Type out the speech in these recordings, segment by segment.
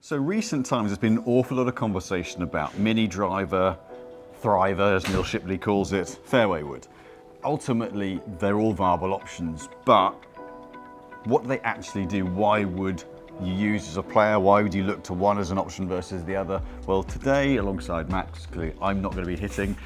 So recent times there's been an awful lot of conversation about mini driver, thriver as Neil Shipley calls it, fairway wood. Ultimately they're all viable options, but what do they actually do? Why would you use as a player? Why would you look to one as an option versus the other? Well, today alongside Max, clearly I'm not going to be hitting,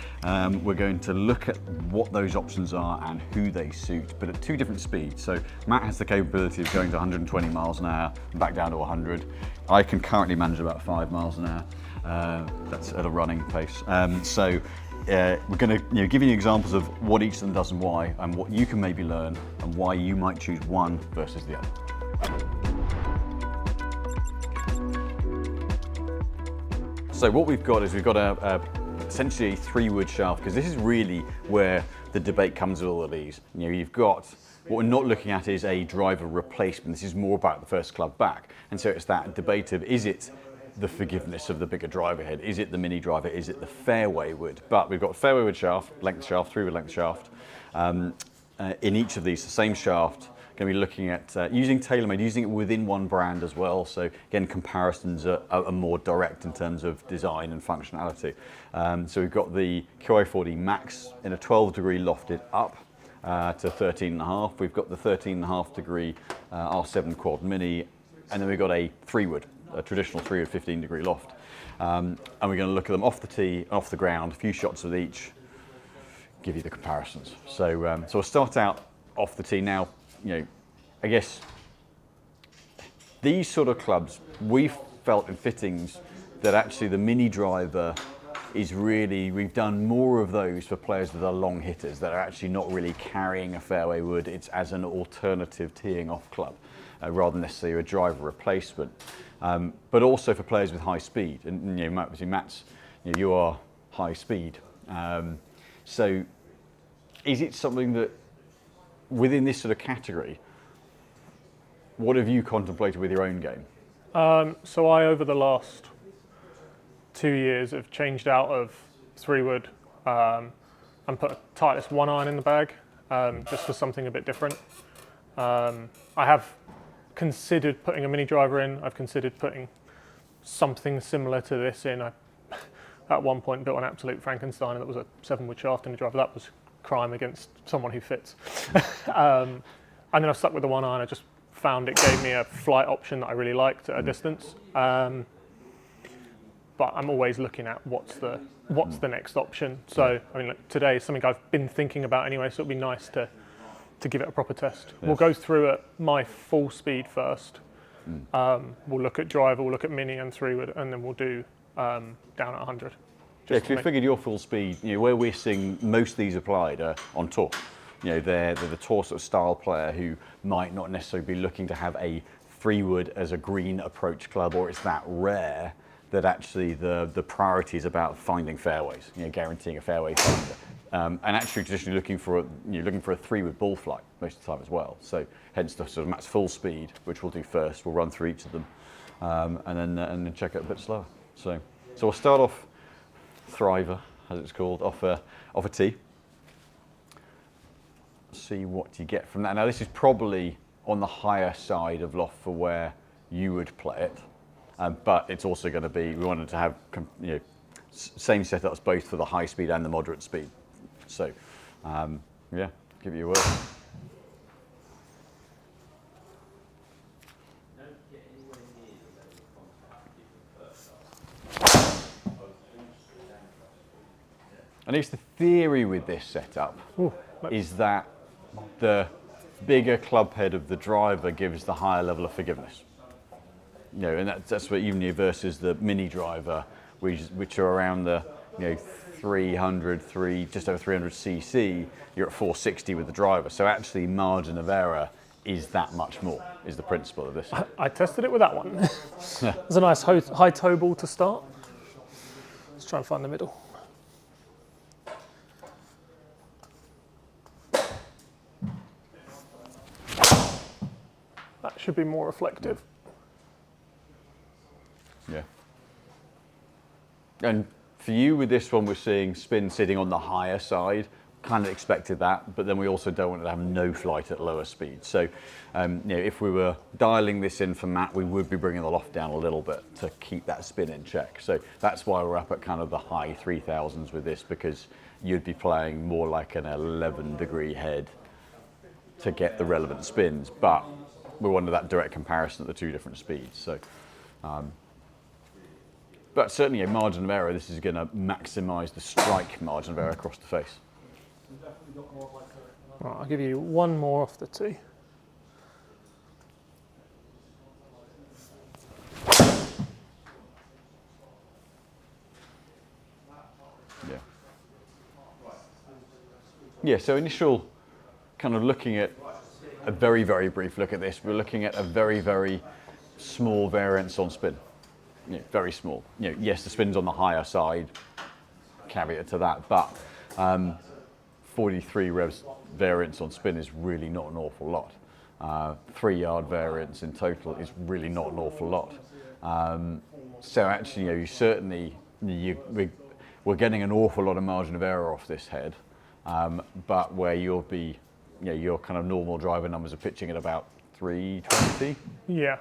we're going to look at what those options are and who they suit, but at two different speeds. So Matt has the capability of going to 120 miles an hour and back down to 100. I can currently manage about 5 miles an hour. That's at a running pace. We're going to give you examples of what each of them does and why, and what you can maybe learn and why you might choose one versus the other. So what we've got is essentially a 3-wood shaft, because this is really where the debate comes with all of these. You've got, what we're not looking at is a driver replacement. This is more about the first club back. And so it's that debate of, is it the forgiveness of the bigger driver head? Is it the mini driver? Is it the fairway wood? But we've got fairway wood shaft, length shaft, 3-wood length shaft. In each of these, the same shaft. Going to be looking at using TaylorMade, using it within one brand as well. So again, comparisons are more direct in terms of design and functionality. So we've got the Qi4D Max in a 12-degree lofted up to 13.5. We've got the 13.5 degree R7 Quad Mini, and then we've got a 3-wood, a traditional 3-wood 15-degree loft. And we're going to look at them off the tee, off the ground, a few shots of each, give you the comparisons. So we'll start out off the tee now. I guess these sort of clubs, we've felt in fittings that actually the mini driver is really, we've done more of those for players that are long hitters, that are actually not really carrying a fairway wood. It's as an alternative teeing off club, rather than necessarily a driver replacement. But also for players with high speed. And Matt's, you are high speed. So is it something that, within this sort of category, what have you contemplated with your own game? So I, over the last 2 years, have changed out of 3-wood and put a Titleist 1-iron in the bag, just for something a bit different. I have considered putting a mini driver in. I've considered putting something similar to this in. I, at one point, built an absolute Frankenstein, and that was a 7-wood shaft in the driver. That was crime against someone who fits. And then I've stuck with the 1-iron. I just found it gave me a flight option that I really liked at a distance. But I'm always looking at what's the next option. So I mean, today is something I've been thinking about anyway. So it'll be nice to give it a proper test. Yes. We'll go through at my full speed first. We'll look at driver, we'll look at mini and 3-wood, and then we'll do down at 100. Yeah, because we figured your full speed, where we're seeing most of these applied are on tour. They're the tour sort of style player who might not necessarily be looking to have a 3-wood as a green approach club, or it's that rare that actually the priority is about finding fairways, guaranteeing a fairway finder. And actually traditionally looking for a 3-wood ball flight most of the time as well. So hence the sort of Matt's full speed, which we'll do first. We'll run through each of them, and then check it a bit slower. So we'll start off thriver, as it's called, off a tee. See what you get from that. Now this is probably on the higher side of loft for where you would play it, but it's also going to be, we wanted to have same setups both for the high speed and the moderate speed. So yeah, give you a word. And it's the theory with this setup is that the bigger club head of the driver gives the higher level of forgiveness. And that's what even versus the mini driver, which are around the 300, just over 300 cc. You're at 460 with the driver. So actually, margin of error is that much more. Is the principle of this? I tested it with that one. It's a nice high toe ball to start. Let's try and find the middle. That should be more reflective. Yeah. And for you with this one, we're seeing spin sitting on the higher side. kind of expected that, but then we also don't want to have no flight at lower speed. So, if we were dialing this in for Matt, we would be bringing the loft down a little bit to keep that spin in check. So that's why we're up at kind of the high 3000s with this, because you'd be playing more like an 11-degree head to get the relevant spins, but we wanted that direct comparison at the two different speeds. So, but certainly a margin of error, this is going to maximize the strike margin of error across the face. Right, I'll give you one more off the tee. Yeah. Yeah, so initial kind of looking at a very, very brief look at this, we're looking at a very, very small variance on spin. Very small. Yes, the spin's on the higher side, caveat to that, but 43 revs variance on spin is really not an awful lot. 3 yard variance in total is really not an awful lot. So actually, you certainly, we're getting an awful lot of margin of error off this head, but where you'll be, your kind of normal driver numbers are pitching at about 320. Yeah.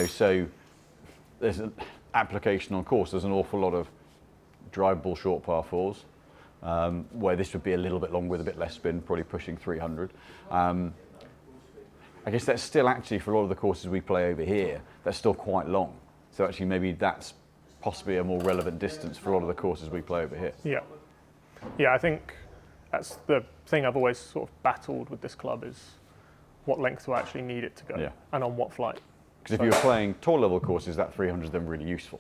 So there's an application on course. There's an awful lot of drivable short par fours, where this would be a little bit longer with a bit less spin, probably pushing 300. I guess that's still actually, for a lot of the courses we play over here, that's still quite long. So actually maybe that's possibly a more relevant distance for a lot of the courses we play over here. Yeah. Yeah, I think that's the thing I've always sort of battled with this club, is what length do I actually need it to go, and on what flight. Because if you're playing tour level courses, that 300 is then really useful,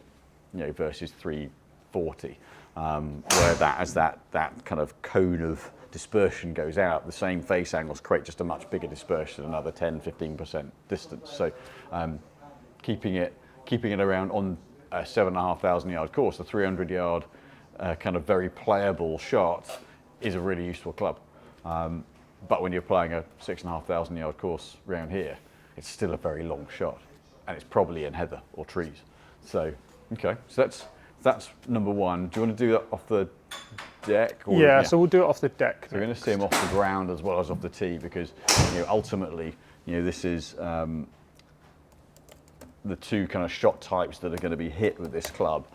versus 340, where that as that kind of cone of dispersion goes out, the same face angles create just a much bigger dispersion, another 10-15% distance. So keeping it around on a 7,500 yard course, a 300 yard kind of very playable shot is a really useful club. But when you're playing a 6,500 yard course around here, it's still a very long shot, and it's probably in heather or trees. So, okay, so that's number one. Do you want to do that off the deck? Or, yeah, so we'll do it off the deck. So we're going to see him off the ground as well as off the tee, because ultimately, this is the two kind of shot types that are going to be hit with this club.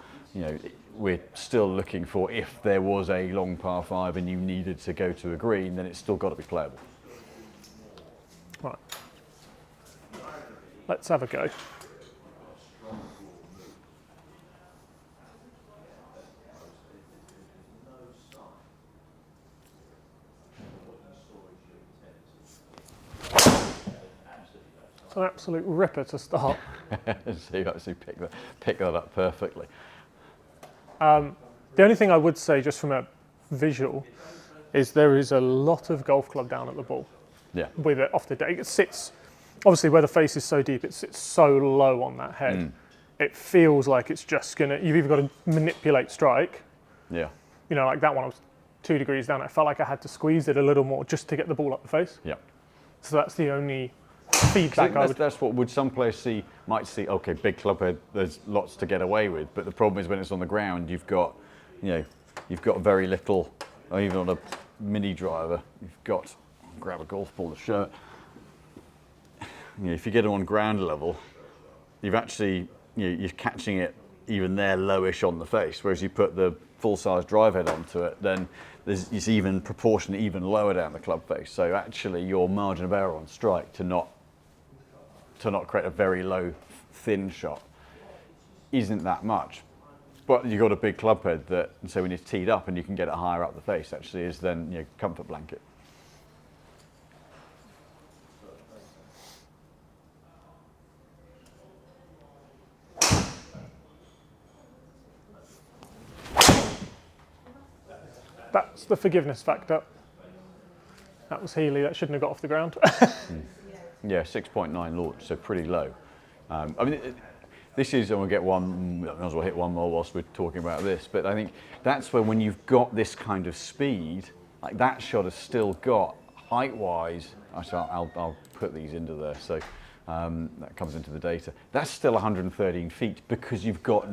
We're still looking for, if there was a long par 5 and you needed to go to a green, then it's still got to be playable. Right. Let's have a go. It's an absolute ripper to start. So you actually pick that up perfectly. The only thing I would say, just from a visual, is there is a lot of golf club down at the ball. Yeah. With it off the deck. It sits, obviously where the face is so deep, it sits so low on that head. It feels like it's just you've either got to manipulate strike. Yeah. Like that one, I was 2 degrees down. I felt like I had to squeeze it a little more just to get the ball up the face. Yeah. So that's the only feedback that's what some players might see. Okay, big club head, there's lots to get away with, but the problem is when it's on the ground, you've got very little. Or even on a mini driver, you've got, grab a golf ball to show it. If you get them on ground level, you've actually you're catching it even there lowish on the face, whereas you put the full-size drive head onto it, then it's even proportionally even lower down the club face. So actually, your margin of error on strike to not create a very low, thin shot isn't that much. But you've got a big club head that, so when it's teed up and you can get it higher up the face, actually is then comfort blanket. That's the forgiveness factor. That was Healy, that shouldn't have got off the ground. Yeah, 6.9 launch, so pretty low. This is, and we'll get one, might as well hit one more whilst we're talking about this, but I think that's when you've got this kind of speed, like that shot has still got, height-wise, I'll put these into there, so that comes into the data. That's still 113 feet because you've got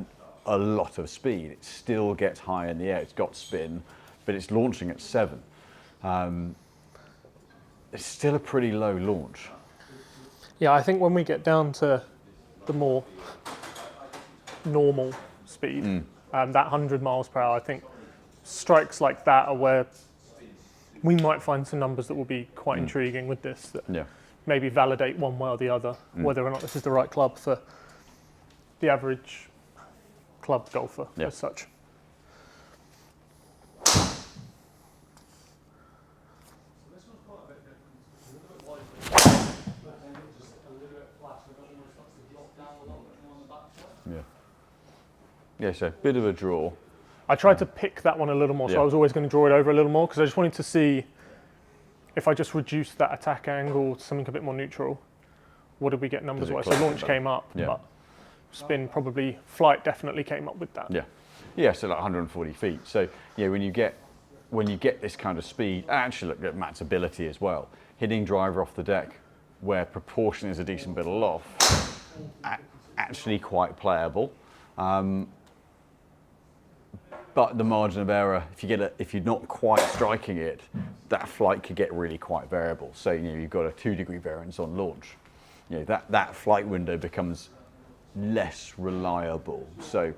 a lot of speed. It still gets high in the air, it's got spin, but it's launching at 7. It's still a pretty low launch. Yeah, I think when we get down to the more normal speed, that 100 miles per hour, I think strikes like that are where we might find some numbers that will be quite intriguing with this, that maybe validate one way or the other, whether or not this is the right club for the average club golfer as such. Yeah, so a bit of a draw. I tried to pick that one a little more, so I was always going to draw it over a little more because I just wanted to see if I just reduced that attack angle to something a bit more neutral, what did we get numbers wise? So launch came up, but spin probably, flight definitely came up with that. Yeah, so like 140 feet. So yeah, when you get this kind of speed, actually look at Matt's ability as well. Hitting driver off the deck, where proportion is a decent bit of loft, actually quite playable. But the margin of error, if you're not quite striking it, that flight could get really quite variable. So you've got a 2-degree variance on launch. That flight window becomes less reliable. So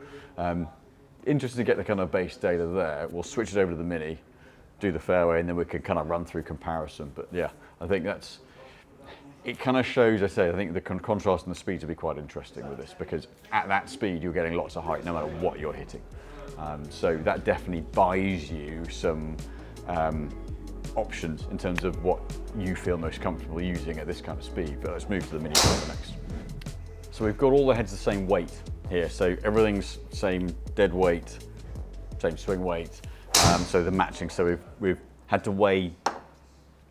interested to get the kind of base data there. We'll switch it over to the Mini, do the fairway, and then we can kind of run through comparison. But yeah, I think it kind of shows, I think the contrast in the speeds will be quite interesting with this, because at that speed you're getting lots of height no matter what you're hitting. So that definitely buys you some options in terms of what you feel most comfortable using at this kind of speed. But let's move to the Mini driver next. So we've got all the heads the same weight here. So everything's same dead weight, same swing weight. So the matching. So we've had to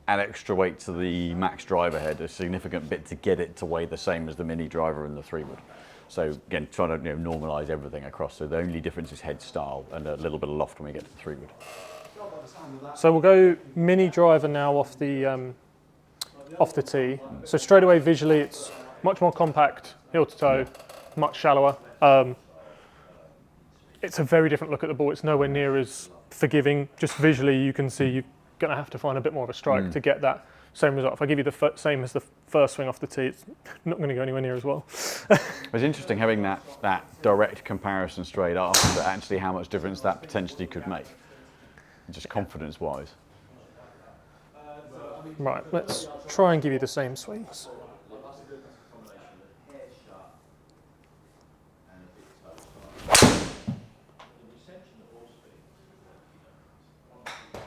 add extra weight to the Max driver head, a significant bit, to get it to weigh the same as the Mini driver and the 3-wood. So again, trying to normalise everything across. So the only difference is head style and a little bit of loft when we get to the 3-wood. So we'll go Mini driver now off the tee. So straight away visually, it's much more compact, heel to toe, much shallower. It's a very different look at the ball. It's nowhere near as forgiving. Just visually, you can see you're going to have to find a bit more of a strike to get that same result. If I give you the same as the first swing off the tee, it's not going to go anywhere near as well. It's interesting having that direct comparison straight after, actually how much difference that potentially could make, just confidence-wise. Right, let's try and give you the same swings.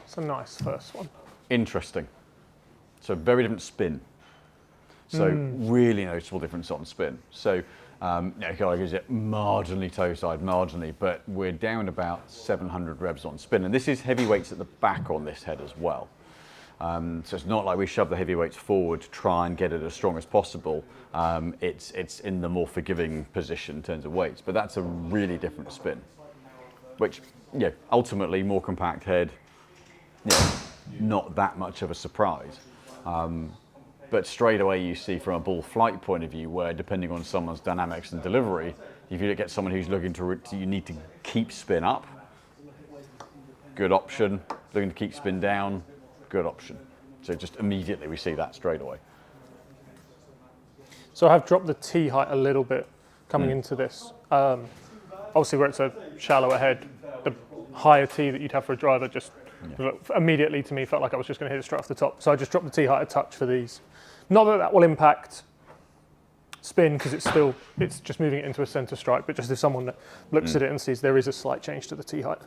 It's a nice first one. Interesting. So very different spin. So really noticeable difference on spin. So is it marginally toe side, marginally, but we're down about 700 revs on spin. And this is heavyweights at the back on this head as well. So it's not like we shove the heavyweights forward to try and get it as strong as possible. It's in the more forgiving position in terms of weights, but that's a really different spin, which ultimately more compact head, not that much of a surprise. But straight away you see from a ball flight point of view, where depending on someone's dynamics and delivery, if you get someone who's looking you need to keep spin up, good option. Looking to keep spin down, good option. So just immediately we see that straight away. So I have dropped the tee height a little bit coming into this. Obviously where it's a shallower head, the higher tee that you'd have for a driver just immediately to me felt like I was just going to hit it straight off the top. So I just dropped the tee height a touch for these. Not that that will impact spin, because it's just moving it into a centre strike, but just if someone that looks at it and sees there is a slight change to the tee height.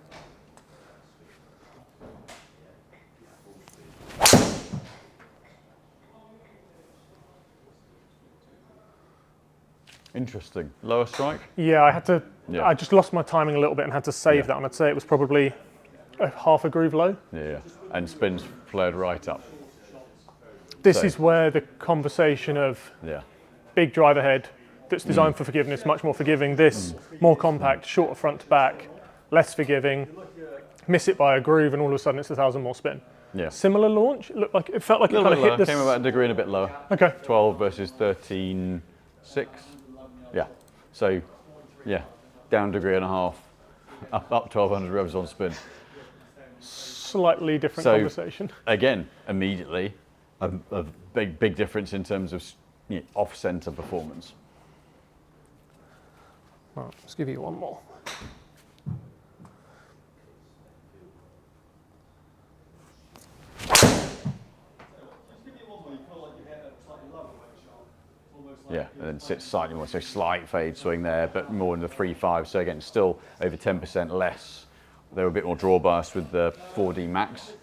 Interesting. Lower strike? Yeah, I had to. Yeah. I just lost my timing a little bit and had to save that, and I'd say it was probably half a groove low. Yeah, and spins flared right up. This is where the conversation of big driver head that's designed for forgiveness, much more forgiving. This more compact, shorter front to back, less forgiving. Miss it by a groove, and all of a sudden it's 1,000 more spin. Yeah. Similar launch. It felt like it kind of hit this. Came about a degree and a bit lower. Okay. 12 versus 13.6. Yeah. So, down a degree and a half, up 1,200 revs on spin. slightly different conversation. Again, immediately, a big difference in terms of off-center performance. Right, let's give you one more. Yeah, and then sits slightly more, so slight fade swing there, but more in the 3.5. So again, still over 10% less. They were a bit more draw biased with the 4D Max,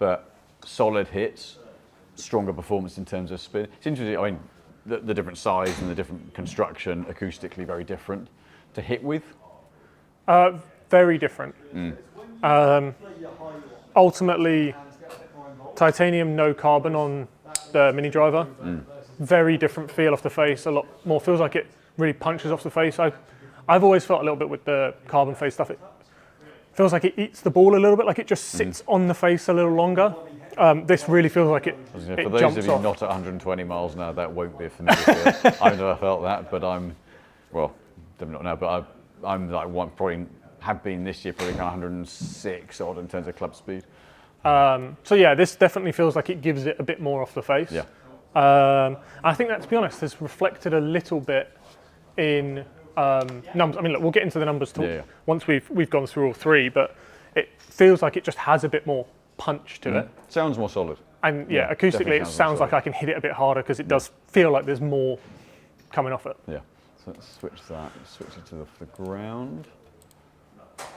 but solid hits, stronger performance in terms of spin. It's interesting, I mean, the different size and the different construction, acoustically very different to hit with. Very different. Ultimately, titanium, no carbon on the mini driver. Very different feel off the face, a lot more, feels like it really punches off the face. I've always felt a little bit with the carbon face stuff, it feels like it eats the ball a little bit, like it just sits on the face a little longer. This really feels like it For those jumps of you off. not at 120 miles an hour, that won't be a familiar feel. I've never felt that, but well, definitely not now, but I'm like one, probably have been this year, probably kind of 106 odd in terms of club speed. So yeah, this definitely feels like it gives it a bit more off the face. Yeah. I think that, to be honest, has reflected a little bit in numbers. I mean, look, we'll get into the numbers once we've gone through all three, but it feels like it just has a bit more punch to it. Sounds more solid. And yeah, acoustically, it sounds like I can hit it a bit harder because it does feel like there's more coming off it. Yeah. So let's switch that. Switch it to the ground.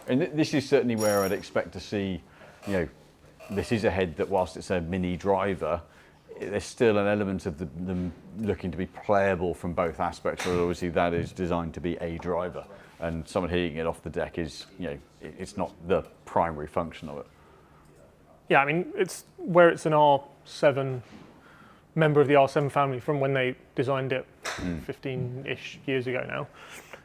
And this is certainly where I'd expect to see, this is a head that, whilst it's a mini driver, there's still an element of them looking to be playable from both aspects. But obviously, that is designed to be a driver, and someone hitting it off the deck is, it's not the primary function of it. Yeah, I mean, it's where it's an R7 member of the R7 family from when they designed it 15-ish years ago now.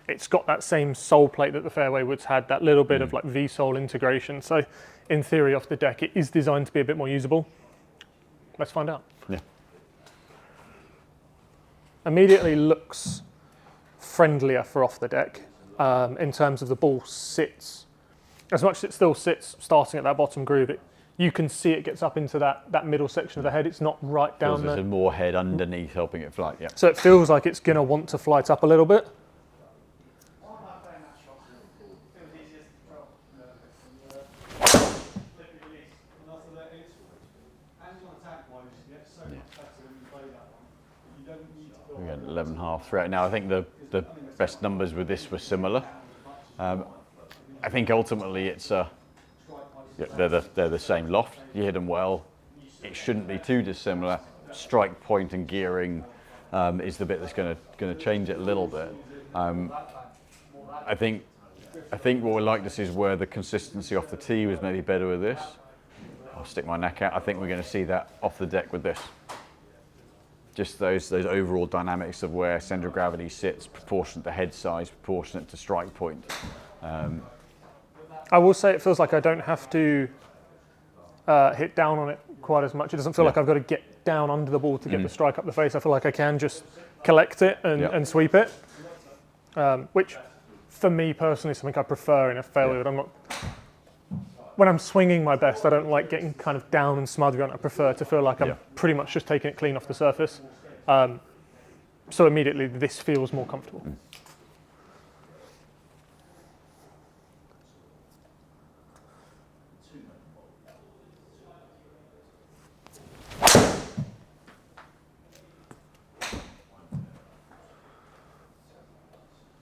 It's got that same sole plate that the Fairway woods had, that little bit of like V-sole integration. So in theory, off the deck, it is designed to be a bit more usable. Let's find out. Yeah. Immediately looks friendlier for off the deck in terms of the ball sits. As much as it still sits starting at that bottom groove, you can see it gets up into that middle section of the head. It's not right down there. There's more head underneath helping it fly. Yeah. So it feels like it's going to want to flight up a little bit. We got 11.5 throughout. Now I think the best numbers with this were similar. I think ultimately it's they're the same loft. You hit them well. It shouldn't be too dissimilar. Strike point and gearing is the bit that's going to change it a little bit. I think what we like to see is where the consistency off the tee was maybe better with this. I'll stick my neck out. I think we're going to see that off the deck with this. Just those overall dynamics of where centre of gravity sits, proportionate to head size, proportionate to strike point. I will say it feels like I don't have to hit down on it quite as much. It doesn't feel like I've got to get down under the ball to get the strike up the face. I feel like I can just collect it and sweep it, which for me personally is something I prefer in a fairway. But when I'm swinging my best, I don't like getting kind of down and smothering. I prefer to feel like I'm pretty much just taking it clean off the surface. So immediately this feels more comfortable.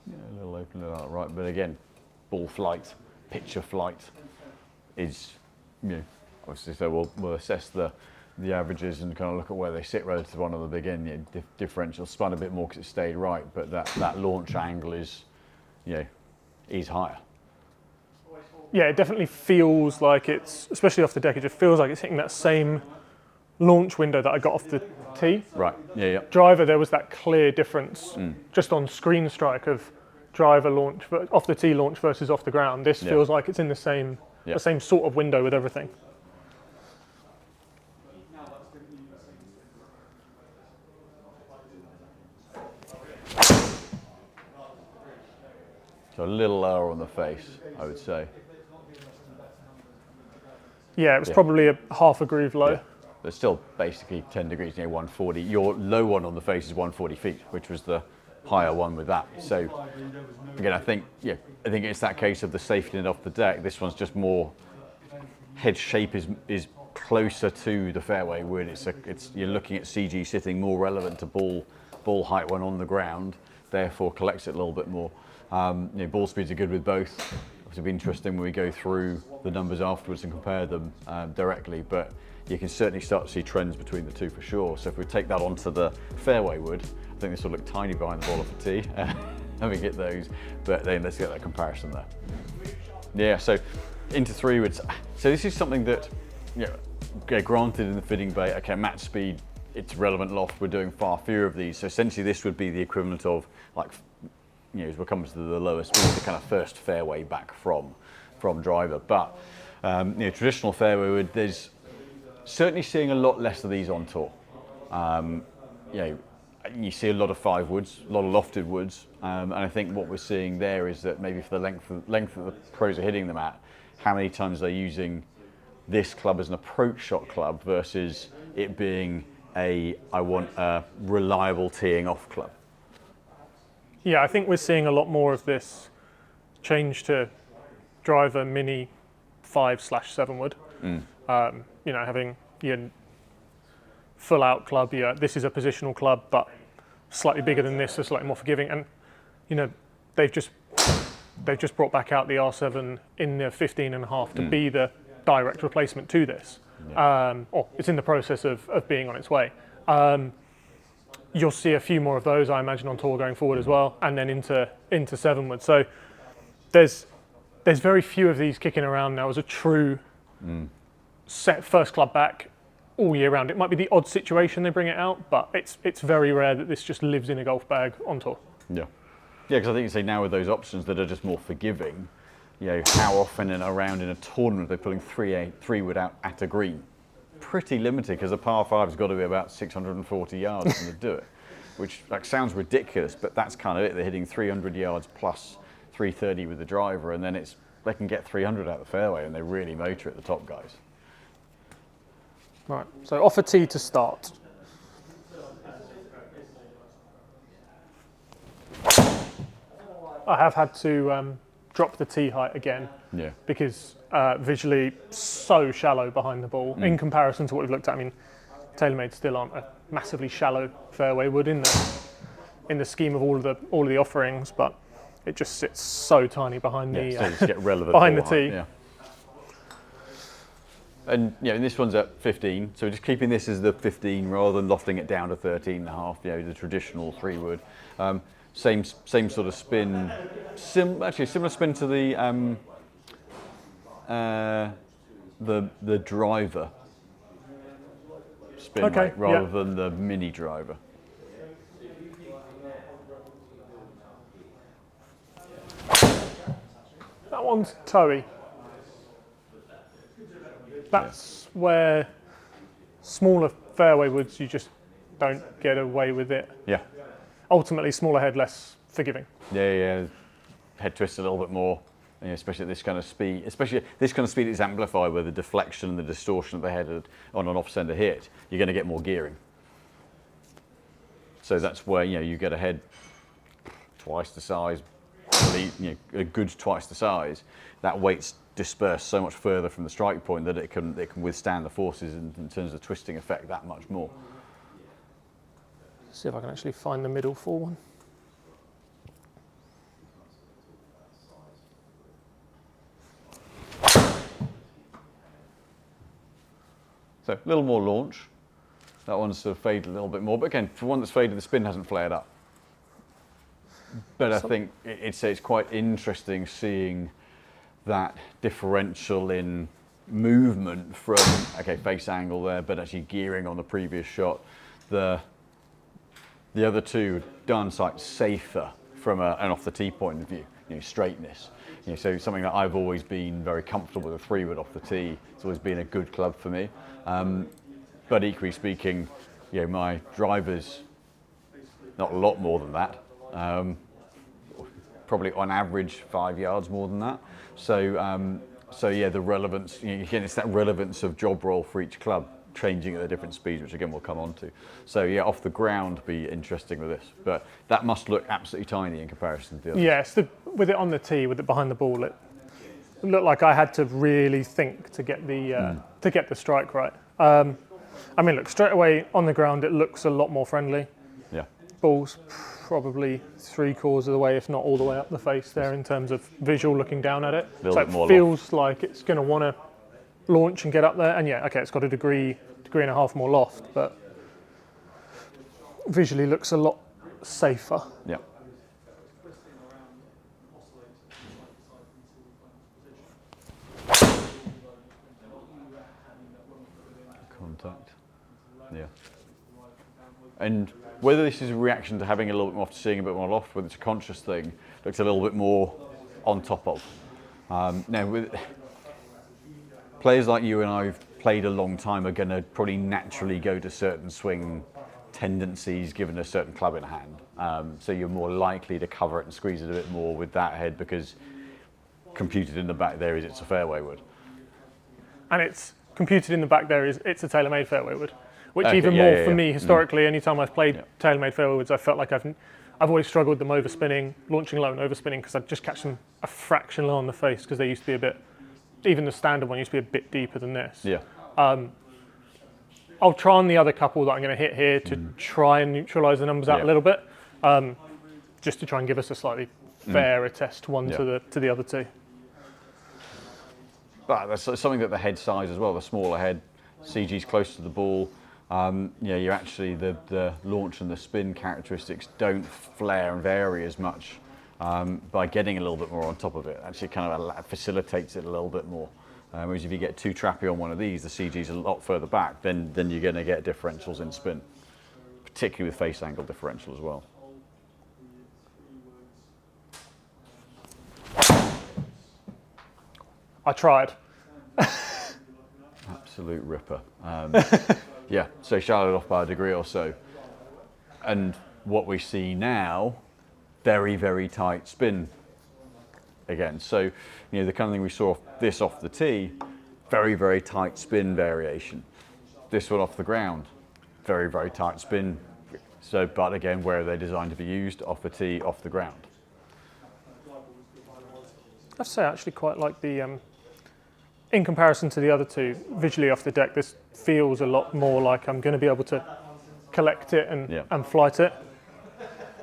A little open, right, but again, ball flight, picture flight is, obviously, so we'll assess the averages and kind of look at where they sit relative to one of the big end. Differential spun a bit more because it stayed right, but that launch angle is higher. Yeah, it definitely feels like it's, especially off the deck, it just feels like it's hitting that same launch window that I got off the tee. Right, yeah. Driver, there was that clear difference just on screen strike of driver launch, off the tee launch versus off the ground. This feels like it's in the same sort of window with everything. So a little lower on the face, I would say. Yeah, it was probably a half a groove low. Yeah. But still basically 10 degrees, 140. Your low one on the face is 140 feet, which was the higher one with that. So again, I think it's that case of the safety net off the deck. This one's just more, head shape is closer to the fairway wood. You're looking at CG sitting more relevant to ball height when on the ground, therefore collects it a little bit more. Ball speeds are good with both. It'll be interesting when we go through the numbers afterwards and compare them directly, but you can certainly start to see trends between the two for sure. So if we take that onto the fairway wood, I think this will look tiny behind the ball off the tee, and we get those, but then let's get that comparison there. Yeah, so into 3 woods. So this is something that, granted in the fitting bay, okay, match speed, it's relevant loft, we're doing far fewer of these. So essentially this would be the equivalent of, like, as we come to the lower speed, the kind of first fairway back from driver. But traditional fairway wood, there's certainly seeing a lot less of these on tour. You see a lot of 5 woods, a lot of lofted woods, and I think what we're seeing there is that maybe for the length that the pros are hitting them at, how many times they're using this club as an approach shot club versus it being I want a reliable teeing off club. Yeah, I think we're seeing a lot more of this change to driver mini 5/7 wood. Having your full out club. This is a positional club, but slightly bigger than this, so slightly more forgiving. And they've just brought back out the R7 in the 15.5 to be the direct replacement to this. Or it's in the process of being on its way. You'll see a few more of those, I imagine, on tour going forward as well, and then into 7 wood. So there's very few of these kicking around now as a true set first club back all year round. It might be the odd situation they bring it out, but it's very rare that this just lives in a golf bag on tour. Yeah, because I think you say now with those options that are just more forgiving, how often and around in a tournament they're pulling 3 wood out at a green. Pretty limited, because a par 5's got to be about 640 yards to do it, which sounds ridiculous, but that's kind of it. They're hitting 300 yards plus 330 with the driver, and then they can get 300 out the fairway, and they really motor at the top guys. Right, so off a tee to start. I have had to drop the tee height again, because visually so shallow behind the ball in comparison to what we've looked at. I mean, TaylorMade still aren't a massively shallow fairway wood in the scheme of all of the offerings, but it just sits so tiny behind so just get relevant behind the tee. Yeah. And this one's at 15, so we're just keeping this as the 15 rather than lofting it down to 13.5. The traditional 3 wood. Same sort of spin. Actually, similar spin to the driver spin rate rather than the mini driver. That one's toey. That's where smaller fairway woods, you just don't get away with it. Yeah. Ultimately, smaller head, less forgiving. Yeah. Head twist a little bit more, especially at this kind of speed. Especially this kind of speed is amplified with the deflection and the distortion of the head on an off-center hit. You're going to get more gearing. So that's where you get a head twice the size, a good twice the size. That weight's dispersed so much further from the strike point that it can withstand the forces in terms of twisting effect that much more. See if I can actually find the middle for one. So a little more launch. That one's sort of faded a little bit more, but again, for one that's faded, the spin hasn't flared up. But I think it's quite interesting seeing that differential in movement from, face angle there, but actually gearing on the previous shot. The other two are darn sight safer from an off the tee point of view, straightness. So something that I've always been very comfortable with, a 3 wood off the tee. It's always been a good club for me. But equally speaking, my driver's not a lot more than that. Probably on average 5 yards more than that. So So yeah, the relevance, again, it's that relevance of job role for each club changing at a different speed, which again we'll come on to. So yeah, off the ground be interesting with this, but that must look absolutely tiny in comparison to the others. Yes, with it on the tee, with it behind the ball, it looked like I had to really think to get the strike right. I mean, look, straight away on the ground, it looks a lot more friendly. Yeah. Ball's probably 3/4 of the way, if not all the way up the face there in terms of visual looking down at it. So it feels like it's going to want to launch and get up there. And yeah, okay, it's got a degree and a half more loft, but visually looks a lot safer. Yeah. Contact. Yeah. And whether this is a reaction to having a little bit more, to seeing a bit more loft, whether it's a conscious thing, looks a little bit more on top of. Now, with players like you and I who've played a long time are going to probably naturally go to certain swing tendencies given a certain club in hand. So you're more likely to cover it and squeeze it a bit more with that head because computed in the back there is it's a fairway wood. And it's computed in the back there is it's a TaylorMade fairway wood. Which Okay, even more for me historically, anytime I've played TaylorMade fairway woods, I felt like I've always struggled with them overspinning, launching low and overspinning because I'd just catch them a fraction low on the face because they used to be a bit, even the standard one used to be a bit deeper than this. Yeah. I'll try on the other couple that I'm going to hit here to try and neutralise the numbers out a little bit, just to try and give us a slightly fairer test one to the other two. But that's something that the head size as well, the smaller head, CG's close to the ball. You actually, the launch and the spin characteristics don't flare and vary as much by getting a little bit more on top of it. Actually kind of facilitates it a little bit more. Whereas if you get too trappy on one of these, the CG's a lot further back, then you're going to get differentials in spin, particularly with face angle differential as well. I tried. Absolute ripper. Yeah, so Charlotte off by a degree or so. And what we see now, very, very tight spin again. So, the kind of thing we saw off the tee, very, very tight spin variation. This one off the ground, very, very tight spin. So, but again, where are they designed to be used? Off the tee, off the ground. I have to say I actually quite like the, in comparison to the other two, visually off the deck, this feels a lot more like I'm going to be able to collect it and flight it.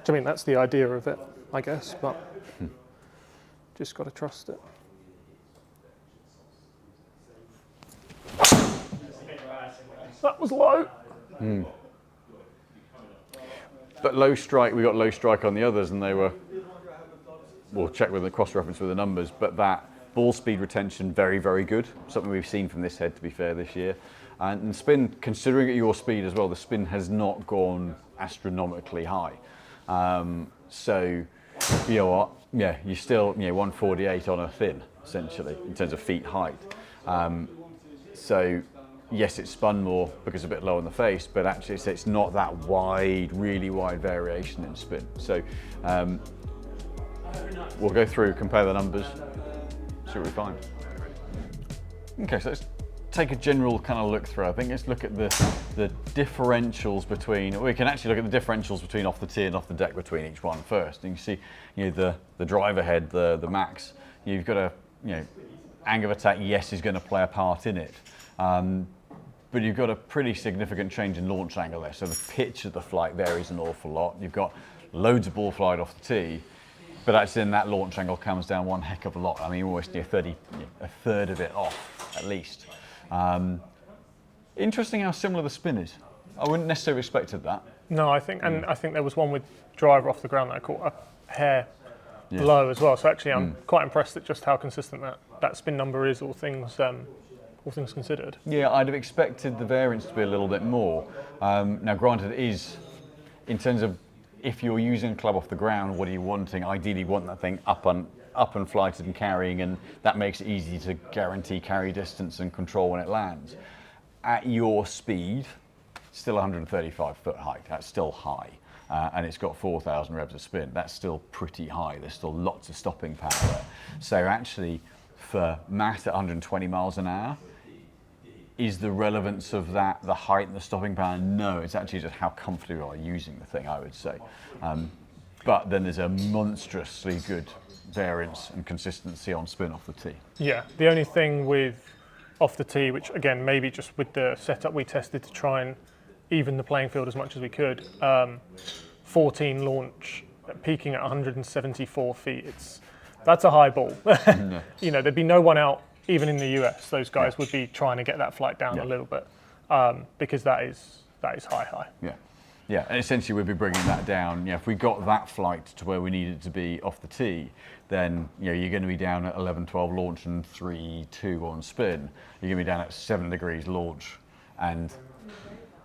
I mean, that's the idea of it, I guess, but just got to trust it. That was low. But low strike, we got low strike on the others and they were, we'll check with the cross-reference with the numbers, but that ball speed retention, very, very good. Something we've seen from this head, to be fair, this year. And spin, considering at your speed as well, the spin has not gone astronomically high. So, you know what? Yeah, you still, 148 on a thin, essentially, in terms of feet height. So, yes, it spun more because it's a bit low on the face, but actually it's not that wide, really wide variation in spin. So, we'll go through, compare the numbers, see what we find. Okay, so let's take a general kind of look through. I think let's look at the differentials between, we can actually look at the differentials between off the tee and off the deck between each one first. And you can see, the driver head, the Max, you've got a, angle of attack, yes, is going to play a part in it. But you've got a pretty significant change in launch angle there. So the pitch of the flight varies an awful lot. You've got loads of ball flight off the tee, but actually then that launch angle comes down one heck of a lot. I mean, almost a third of it off, at least. Interesting how similar the spin is. I wouldn't necessarily have expected that. No, I think, and I think there was one with driver off the ground that I caught a hair low as well. So actually, I'm quite impressed at just how consistent that spin number is, all things considered. Yeah, I'd have expected the variance to be a little bit more. Now, granted, it is, in terms of if you're using a club off the ground, what are you wanting? Ideally, you want that thing up and flighted and carrying, and that makes it easy to guarantee carry distance and control when it lands. At your speed, still 135 foot height. That's still high, and it's got 4,000 revs of spin. That's still pretty high. There's still lots of stopping power there. So actually, for Matt at 120 miles an hour. Is the relevance of that the height and the stopping power? No, it's actually just how comfortable you are using the thing, I would say. But then there's a monstrously good variance and consistency on spin off the tee. Yeah, the only thing with off the tee, which again, maybe just with the setup we tested to try and even the playing field as much as we could, 14 launch, peaking at 174 feet. That's a high ball. You know, there'd be no one out, even in the US, those guys would be trying to get that flight down a little bit, because that is high. Yeah, and essentially we'd be bringing that down. If we got that flight to where we needed to be off the tee, then you're going to be down at 11, 12 launch and 3-2 on spin. You're going to be down at 7 degrees launch and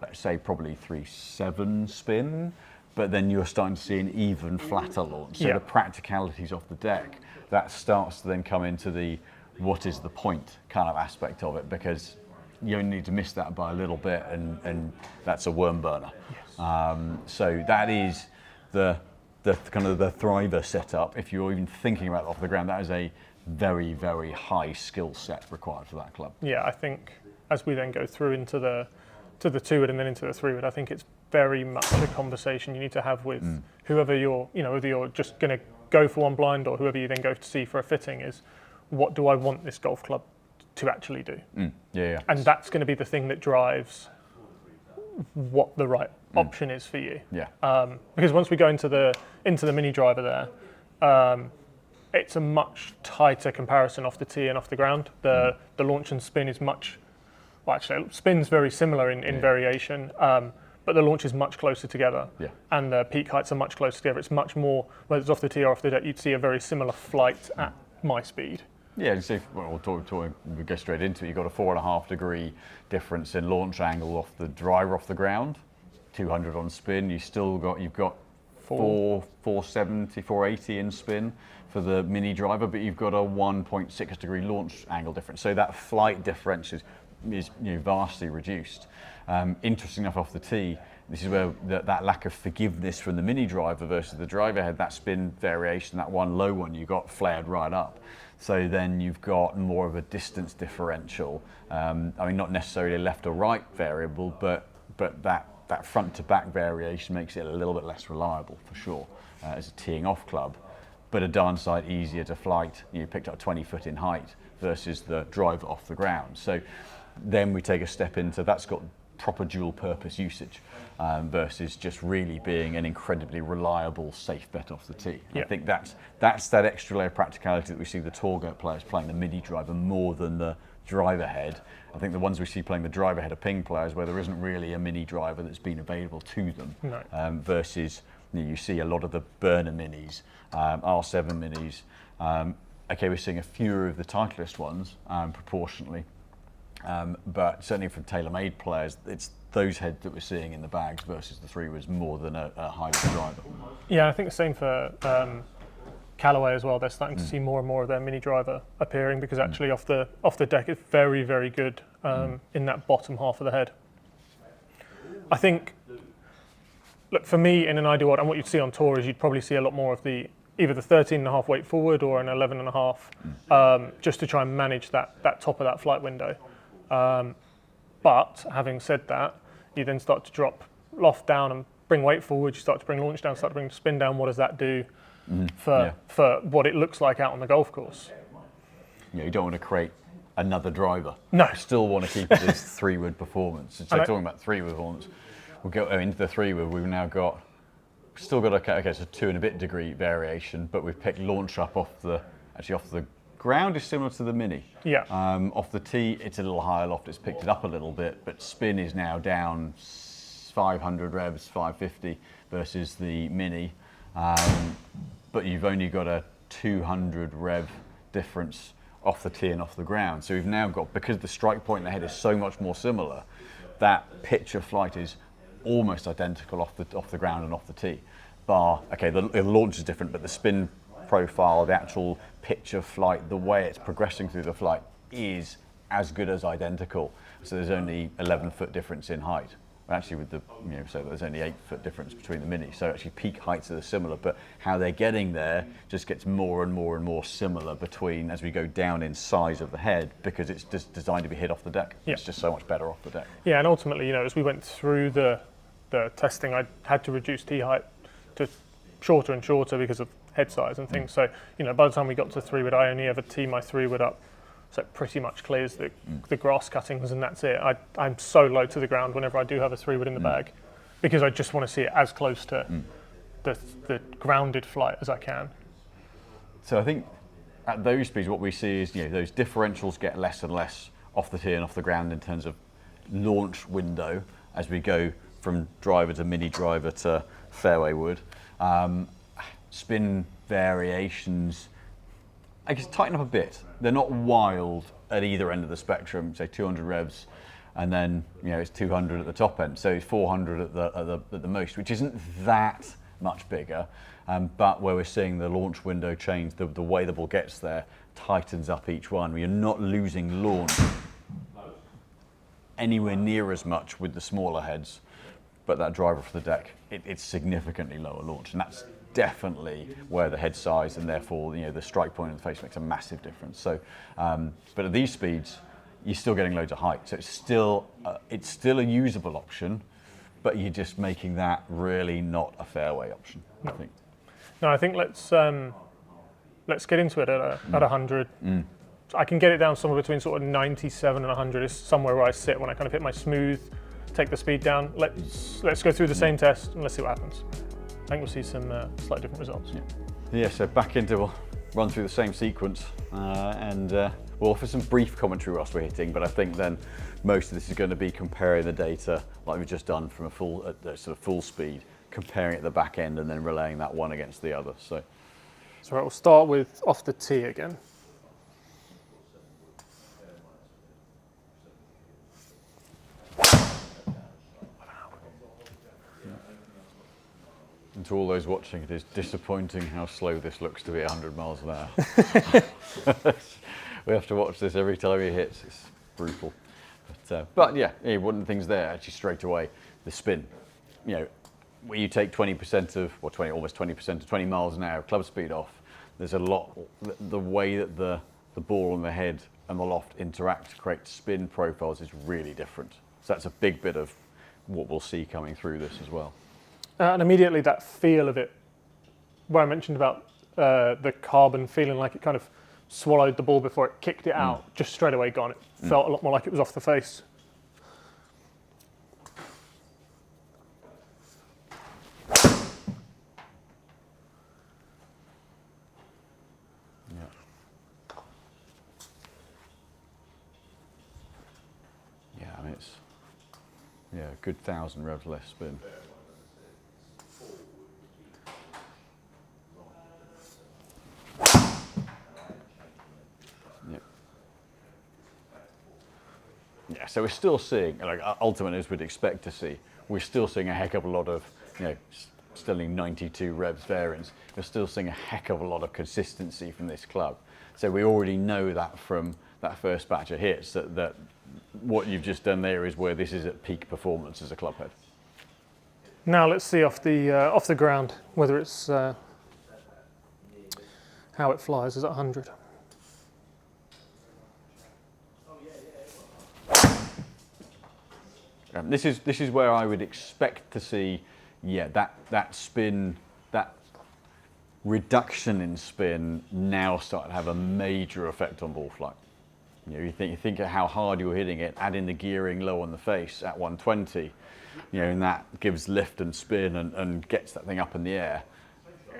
let's say probably 3-7 spin, but then you're starting to see an even flatter launch. So the practicalities off the deck, that starts to then come into the what is the point kind of aspect of it, because you only need to miss that by a little bit and that's a worm burner. So that is the kind of the thriver setup. If you're even thinking about off the ground, that is a very, very high skill set required for that club. Yeah, I think as we then go through into the 2-wood and then into the 3-wood, I think it's very much a conversation you need to have with whoever you're, whether you're just going to go for one blind or whoever you then go to see for a fitting, is what do I want this golf club to actually do? And that's going to be the thing that drives what the right option is for you. Because once we go into the mini driver there, it's a much tighter comparison off the tee and off the ground. The launch and spin is much, well, actually spin's very similar in variation, but the launch is much closer together, and the peak heights are much closer together. It's much more, whether it's off the tee or off the deck, you'd see a very similar flight at my speed. Yeah, so we'll go straight into it. You've got a 4.5 degree difference in launch angle off the driver off the ground, 200 on spin. You've got 470, 480 in spin for the mini driver, but you've got a 1.6 degree launch angle difference. So that flight difference is vastly reduced. Interesting enough, off the tee, this is where that lack of forgiveness from the mini driver versus the driver head, that spin variation, that one low one, you got flared right up. So then you've got more of a distance differential. I mean, not necessarily a left or right variable, but that front to back variation makes it a little bit less reliable for sure as a teeing off club. But a darn sight easier to flight. You picked up 20 foot in height versus the driver off the ground. So then we take a step into that's got proper dual purpose usage versus just really being an incredibly reliable, safe bet off the tee. I think that's that extra layer of practicality that we see the tour players playing the mini driver more than the driver head. I think the ones we see playing the driver head are ping players where there isn't really a mini driver that's been available to them, versus you see a lot of the burner minis, R7 minis. Okay, we're seeing a fewer of the Titleist ones proportionally. But certainly from TaylorMade players, it's those heads that we're seeing in the bags versus the 3-woods more than a hybrid driver. Yeah, I think the same for Callaway as well. They're starting to see more and more of their mini driver appearing because actually off the deck it's very, very good in that bottom half of the head. I think, look, for me in an ideal world, and what you'd see on tour is you'd probably see a lot more of either the 13.5 weight forward or an 11.5, just to try and manage that top of that flight window. But having said that, you then start to drop loft down and bring weight forward, you start to bring launch down, start to bring spin down. What does that do for what it looks like out on the golf course? You don't want to create another driver. No. You still want to keep it as 3-wood performance. So talking about 3-wood performance, we'll go into the 3-wood. We've now still got so 2 and a bit degree variation, but we've picked launch up off the ground is similar to the mini. Off the tee, it's a little higher loft. It's picked it up a little bit, but spin is now down 500 revs, 550 versus the mini. But you've only got a 200 rev difference off the tee and off the ground. So we've now got, because the strike point in the head is so much more similar, that pitch of flight is almost identical off the ground and off the tee. The launch is different, but the spin profile, the actual pitch of flight, the way it's progressing through the flight is as good as identical. So there's only 11 foot difference in height. actually with the, so there's only 8 foot difference between the Mini, so actually peak heights are similar, but how they're getting there just gets more and more and more similar between as we go down in size of the head, because it's just designed to be hit off the deck. Yeah. It's just so much better off the deck. Yeah, and ultimately, as we went through the testing, I had to reduce tee height to shorter and shorter because of head size and things. So, by the time we got to 3-wood, I only ever tee my 3-wood up so it pretty much clears the grass cuttings, and that's it. I'm so low to the ground whenever I do have a 3-wood in the bag, because I just want to see it as close to the grounded flight as I can. So I think at those speeds, what we see is those differentials get less and less off the tee and off the ground in terms of launch window as we go from driver to mini driver to fairway wood. Spin variations, I guess, tighten up a bit. They're not wild at either end of the spectrum, say 200 revs, and then it's 200 at the top end, so it's 400 at the most, which isn't that much bigger, but where we're seeing the launch window change, the way the ball gets there tightens up each one. You're not losing launch anywhere near as much with the smaller heads, but that driver for the deck, it's significantly lower launch, and that's definitely where the head size and therefore the strike point in the face makes a massive difference. So, but at these speeds, you're still getting loads of height, so it's still a usable option, but you're just making that really not a fairway option. I think. No, I think let's get into it at 100. I can get it down somewhere between sort of 97 and 100 is somewhere where I sit when I kind of hit my smooth, take the speed down. Let's go through the same test and let's see what happens. I think we'll see some slightly different results. Yeah, so back into, we'll run through the same sequence and we'll offer some brief commentary whilst we're hitting, but I think then most of this is going to be comparing the data like we've just done from a sort of full speed, comparing at the back end and then relaying that one against the other. So right, we'll start with off the tee again. And to all those watching, it is disappointing how slow this looks to be 100 miles an hour. We have to watch this every time he hits. It's brutal. But yeah, one of the things there, actually straight away, the spin. Where you take 20% of, or almost 20% of 20 miles an hour club speed off, there's a lot, the way that the ball and the head and the loft interact to create spin profiles is really different. So that's a big bit of what we'll see coming through this as well. And immediately that feel of it, where I mentioned about the carbon feeling like it kind of swallowed the ball before it kicked it out, just straight away gone. It felt a lot more like it was off the face. Yeah, I mean, it's a good 1,000 revs less spin. Yeah, so we're still seeing, like ultimately as we'd expect to see, we're still seeing a heck of a lot of, still in 92 revs variance. We're still seeing a heck of a lot of consistency from this club. So we already know that from that first batch of hits that what you've just done there is where this is at peak performance as a club head. Now let's see off the ground whether it's how it flies is at 100. This is where I would expect to see, that spin, that reduction in spin now start to have a major effect on ball flight. You think of how hard you're hitting it, add in the gearing low on the face at 120, and that gives lift and spin and gets that thing up in the air.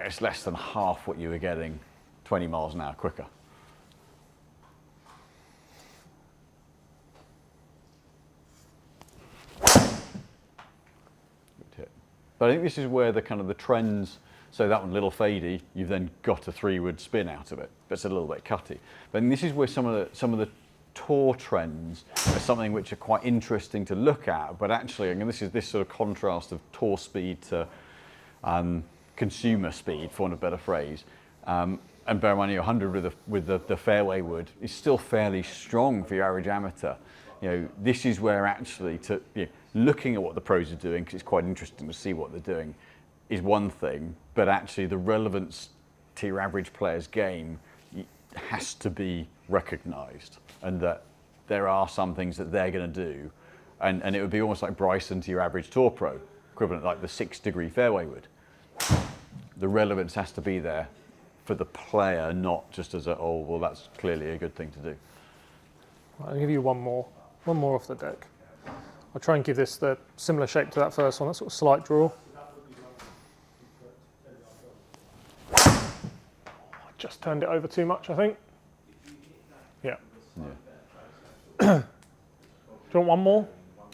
It's less than half what you were getting 20 miles an hour quicker. But I think this is where the kind of the trends, so that one little fadey, you've then got a 3-wood spin out of it. That's a little bit cutty. But this is where some of the tour trends are something which are quite interesting to look at. But actually, I mean, this is this sort of contrast of tour speed to consumer speed, for want of a better phrase. And bear in mind, 100 with the fairway wood is still fairly strong for your average amateur. this is where actually looking at what the pros are doing, because it's quite interesting to see what they're doing, is one thing, but actually the relevance to your average player's game has to be recognised, and that there are some things that they're going to do, and it would be almost like Bryson to your average tour pro, equivalent like the 6-degree fairway would. The relevance has to be there for the player, not just as oh, well, that's clearly a good thing to do. I'll give you one more off the deck. I'll try and give this the similar shape to that first one, that sort of slight draw. I just turned it over too much, I think. Yeah. Do you want one more?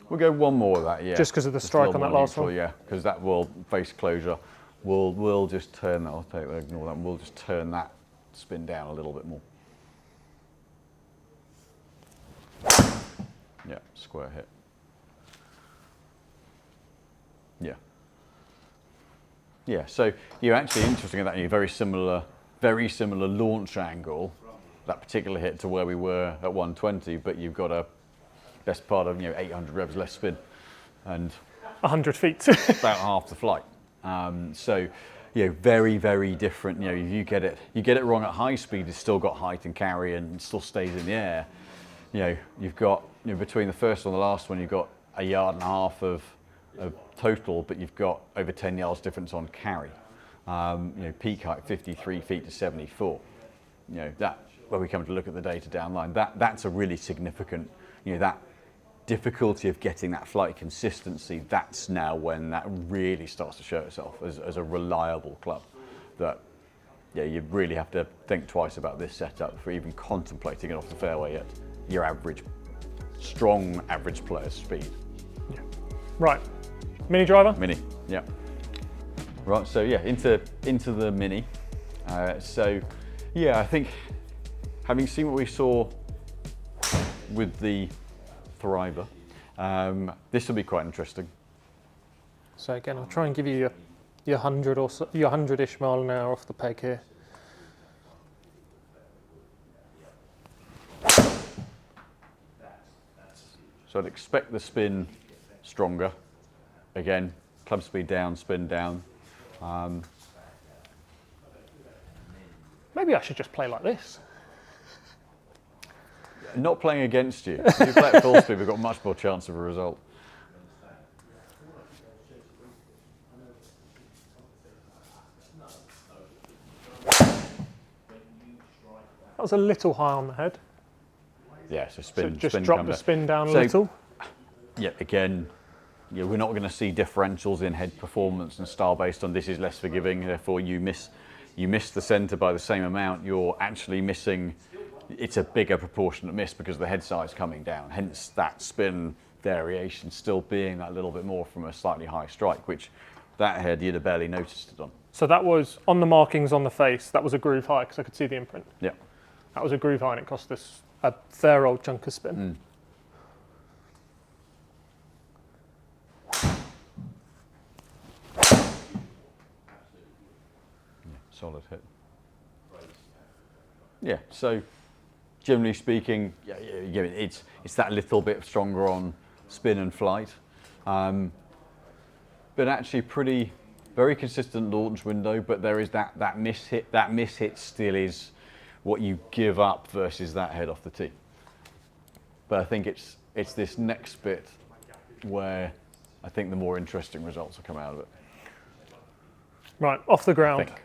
We'll go one more of that, yeah. Just because of the strike on that last one? Yeah, because that will face closure. We'll just turn that, ignore that, we'll just turn that spin down a little bit more. Yeah, square hit. Yeah. Yeah, so you're actually interesting in that you're very similar launch angle, that particular hit to where we were at 120, but you've got a best part of 800 revs less spin and 100 feet. about half the flight. So very, very different. You get it wrong at high speed, it's still got height and carry and still stays in the air. You've got between the first one and the last one, you've got 1.5 yards of total, but you've got over 10 yards difference on carry. Peak height 53 feet to 74. That when we come to look at the data down line, that's a really significant. That difficulty of getting that flight consistency. That's now when that really starts to show itself as a reliable club. That you really have to think twice about this setup for even contemplating it off the fairway at your average, strong average player's speed. Yeah. Right. Mini driver? Mini, yeah. Right, so into the mini. I think having seen what we saw with the Thriver, this will be quite interesting. So again, I'll try and give you your 100 or so, your 100-ish mile an hour off the peg here. So I'd expect the spin stronger. Again, club speed down, spin down. Maybe I should just play like this. Not playing against you. If you play at full speed, we've got much more chance of a result. That was a little high on the head. Yeah, so spin. So just spin drop the spin down a little. Yeah, again, we're not going to see differentials in head performance and style based on this is less forgiving. Therefore, you miss the centre by the same amount. You're actually missing. It's a bigger proportionate miss because the head size coming down. Hence, that spin variation still being that little bit more from a slightly high strike, which that head you'd have barely noticed it on. So that was on the markings on the face. That was a groove high because I could see the imprint. Yeah. That was a groove high and it cost us a fair old chunk of spin. Solid hit. Yeah, so generally speaking, it's that little bit stronger on spin and flight, but actually very consistent launch window. But there is that miss hit. That miss hit still is what you give up versus that head off the tee. But I think it's this next bit where I think the more interesting results will come out of it. Right, off the ground. I think.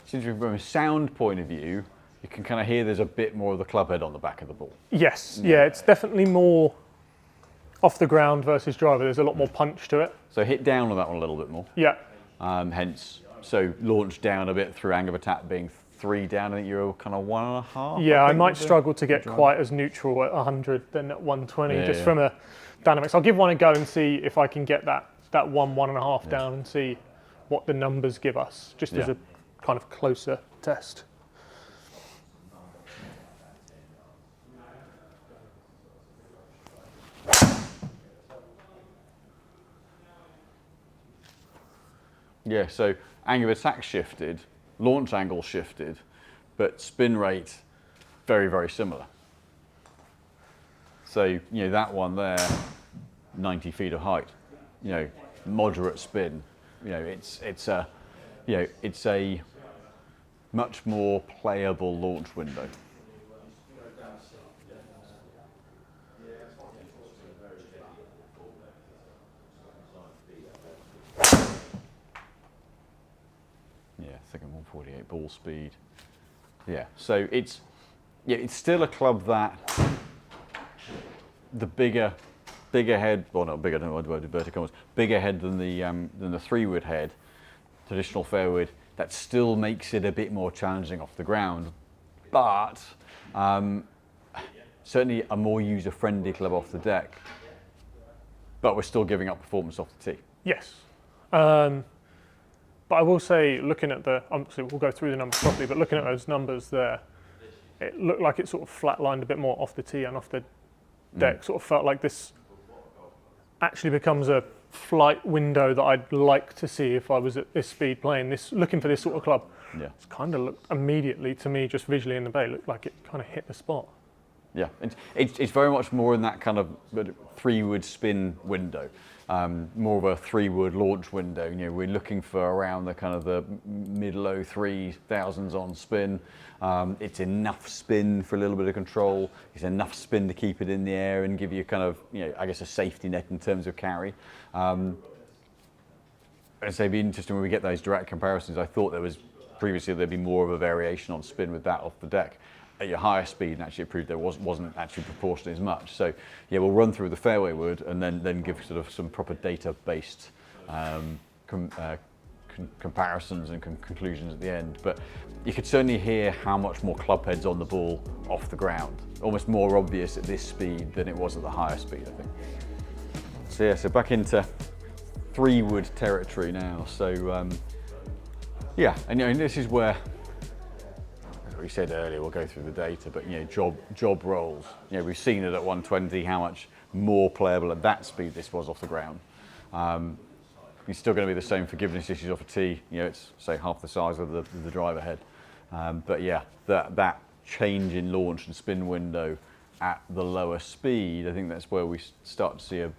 Since from a sound point of view, you can kind of hear there's a bit more of the club head on the back of the ball. Yes, yeah, it's definitely more off the ground versus driver. There's a lot more punch to it. So hit down on that one a little bit more. Yeah. So launch down a bit through angle of attack being 3 down. I think you're kind of 1.5. Yeah, I might struggle to get quite as neutral at 100 than at 120, just from a dynamics. I'll give one a go and see if I can get that 1.5 down and see what the numbers give us, just as a kind of closer test. Yeah, so angle of attack shifted, launch angle shifted, but spin rate very, very similar. So, you know, that one there, 90 feet of height, you know, moderate spin. You know, it's a much more playable launch window. Yeah, I think I'm 148 ball speed. Yeah, so it's still a club that the bigger head, well not bigger than vertical, bigger head than the 3-wood head, traditional fairwood. That still makes it a bit more challenging off the ground, but certainly a more user-friendly club off the deck. But we're still giving up performance off the tee. Yes. But I will say, looking at obviously we'll go through the numbers properly, but looking at those numbers there, it looked like it sort of flatlined a bit more off the tee and off the deck. Sort of felt like this actually becomes a flight window that I'd like to see if I was at this speed playing this, looking for this sort of club. Yeah. It's kind of looked immediately to me, just visually in the bay, looked like it kind of hit the spot. Yeah, it's very much more in that kind of 3-wood spin window. More of a 3-wood launch window. You know, we're looking for around the kind of the mid-low 3,000s on spin. It's enough spin for a little bit of control. It's enough spin to keep it in the air and give you kind of, you know, I guess a safety net in terms of carry. I'd say it'd be interesting when we get those direct comparisons. I thought previously there'd be more of a variation on spin with that off the deck. At your higher speed, and actually it proved there wasn't actually proportionally as much. So yeah, we'll run through the fairway wood and then give sort of some proper data-based comparisons and conclusions at the end. But you could certainly hear how much more club heads on the ball off the ground. Almost more obvious at this speed than it was at the higher speed, I think. So yeah, so back into 3-wood territory now. So yeah, and you know, this is where, we said earlier, we'll go through the data, but you know, job rolls. You know, we've seen it at 120 how much more playable at that speed this was off the ground. It's still going to be the same forgiveness issues off a tee. You know, it's say half the size of the driver head. But yeah, that change in launch and spin window at the lower speed, I think that's where we start to see a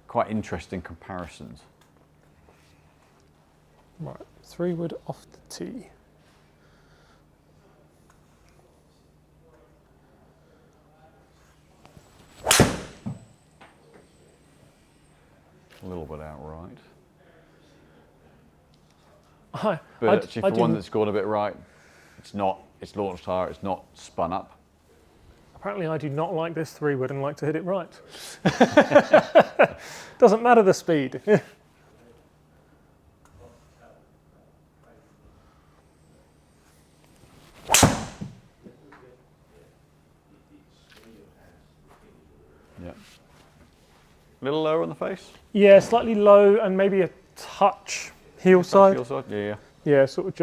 quite interesting comparisons. Right, 3-wood off the tee. A little bit outright. But actually, for one that's gone a bit right, it's launched higher, it's not spun up. Apparently I do not like this 3-wood and like to hit it right. Doesn't matter the speed. Yeah. A little lower on the face? Yeah, slightly low and maybe a touch heel side. Heel side? Yeah. Yeah, sort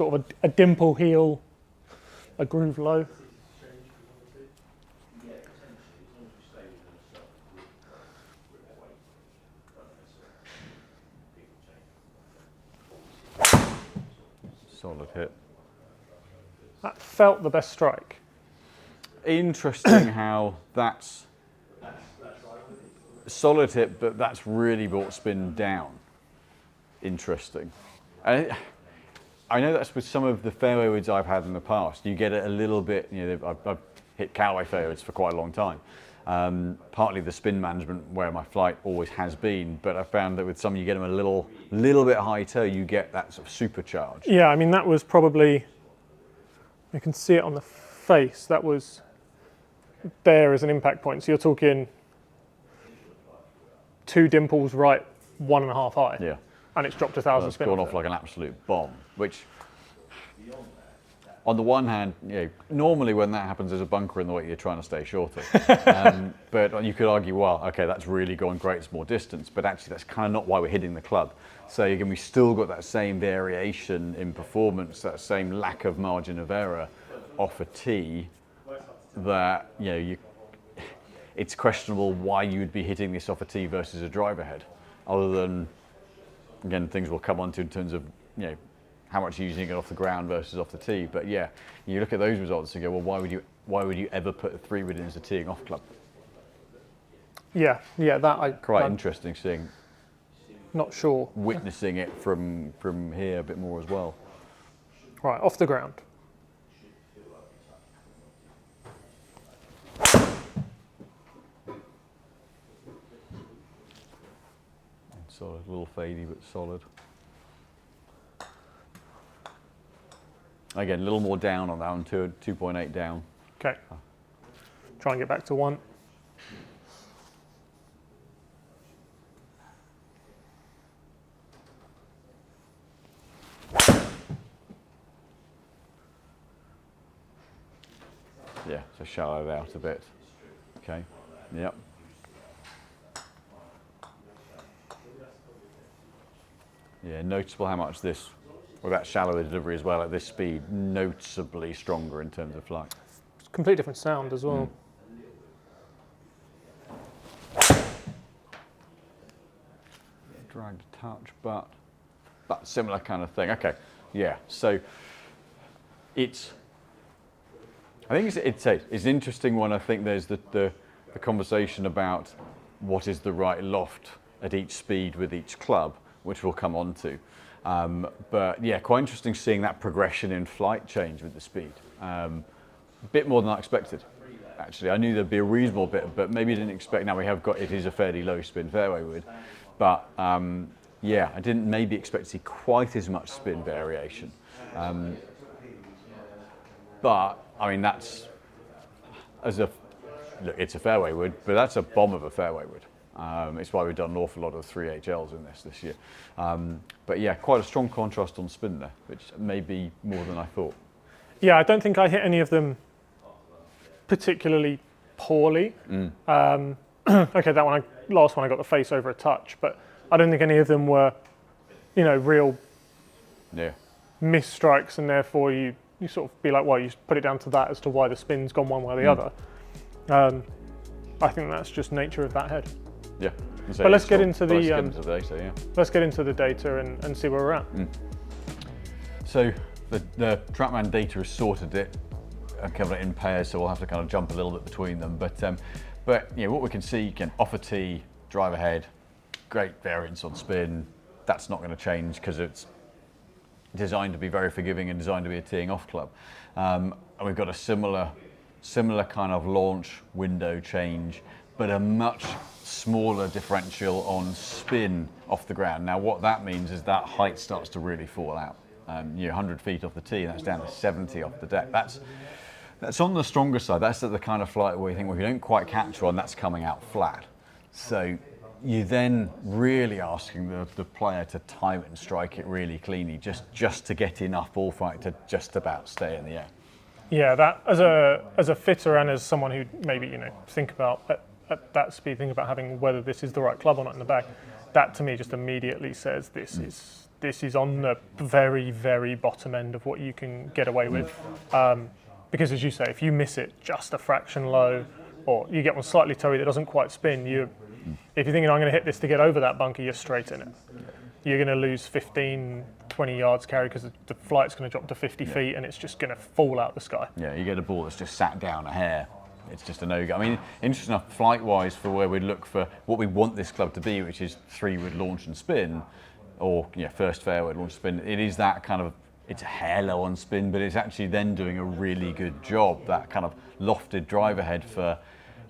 of a dimple heel, a groove low. Solid hit. That felt the best strike. Interesting how that's solid hit, but that's really brought spin down. Interesting. And I know that's with some of the fairway woods I've had in the past. You get it a little bit, you know, I've hit Callaway fairways for quite a long time. Partly the spin management where my flight always has been, but I found that with some you get them a little bit high toe, you get that sort of supercharge. Yeah, I mean that was probably, you can see it on the face, that was there as an impact point. So you're talking 2 dimples right, 1.5 high. Yeah. And it's dropped 1,000 spin. It's gone off like an absolute bomb, which on the one hand, you know, normally when that happens there's a bunker in the way you're trying to stay short of. But you could argue, well, okay, that's really gone great, it's more distance, but actually that's kind of not why we're hitting the club. So again, we still got that same variation in performance, that same lack of margin of error off a tee that, you know, it's questionable why you'd be hitting this off a tee versus a driver head. other than, again, things we'll come on to in terms of, how much you're using it off the ground versus off the tee. But yeah, you look at those results and go, well, why would you ever put a 3-wood in as a teeing off club? Yeah, Quite interesting seeing. Not sure. Witnessing it from here a bit more as well. Right, off the ground. Solid, a little fadey but solid. Again, a little more down on that one, 2.8 down. Okay. Try and get back to 1. Yeah, so shallow it out a bit. Okay, yep. Yeah, noticeable how much this, with that shallower delivery as well at this speed, noticeably stronger in terms of flight. It's a completely different sound as well. Dragged a touch, but similar kind of thing. Okay, yeah, so I think it's an interesting one. I think there's the conversation about what is the right loft at each speed with each club, which we'll come on to. But yeah, quite interesting seeing that progression in flight change with the speed. A bit more than I expected, actually. I knew there'd be a reasonable bit, but maybe didn't expect. Now it is a fairly low spin fairway wood, but yeah, I didn't maybe expect to see quite as much spin variation. But I mean, it's a fairway wood, but that's a bomb of a fairway wood. It's why we've done an awful lot of 3HLs in this year. But yeah, quite a strong contrast on spin there, which may be more than I thought. Yeah, I don't think I hit any of them particularly poorly. Okay, last one I got the face over a touch, but I don't think any of them were, real misstrikes, and therefore you sort of be like, well, you put it down to that as to why the spin's gone one way or the other. I think that's just nature of that head. Yeah. But let's get into the data, let's get into the data and see where we're at. So the Trackman data has sorted it and covered it in pairs, so we'll have to kind of jump a little bit between them. But what we can see, off a tee, drive ahead, great variance on spin. That's not going to change because it's designed to be very forgiving and designed to be a teeing off club. And we've got a similar kind of launch window change, but a much smaller differential on spin off the ground. Now what that means is that height starts to really fall out. 100 feet off the tee, and that's down to 70 off the deck. That's on the stronger side. That's at the kind of flight where you think, well, if you don't quite catch one, that's coming out flat. So you're then really asking the player to time it and strike it really cleanly, just to get enough ball flight to just about stay in the air. Yeah, that as a fitter and as someone who maybe think about at that speed, think about having whether this is the right club or not in the bag. That to me just immediately says this is on the very, very bottom end of what you can get away with. Because as you say, if you miss it just a fraction low, or you get one slightly toey that doesn't quite spin, if you're thinking I'm going to hit this to get over that bunker, you're straight in it. You're going to lose 15, 20 yards carry because the flight's going to drop to 50 feet and it's just going to fall out the sky. Yeah, you get a ball that's just sat down a hair. It's just a no-go. I mean, interesting enough, flight-wise, for where we look for what we want this club to be, which is 3-wood launch and spin, or first fairway launch spin. It is that kind of, it's a hair low on spin, but it's actually then doing a really good job. That kind of lofted driver head for,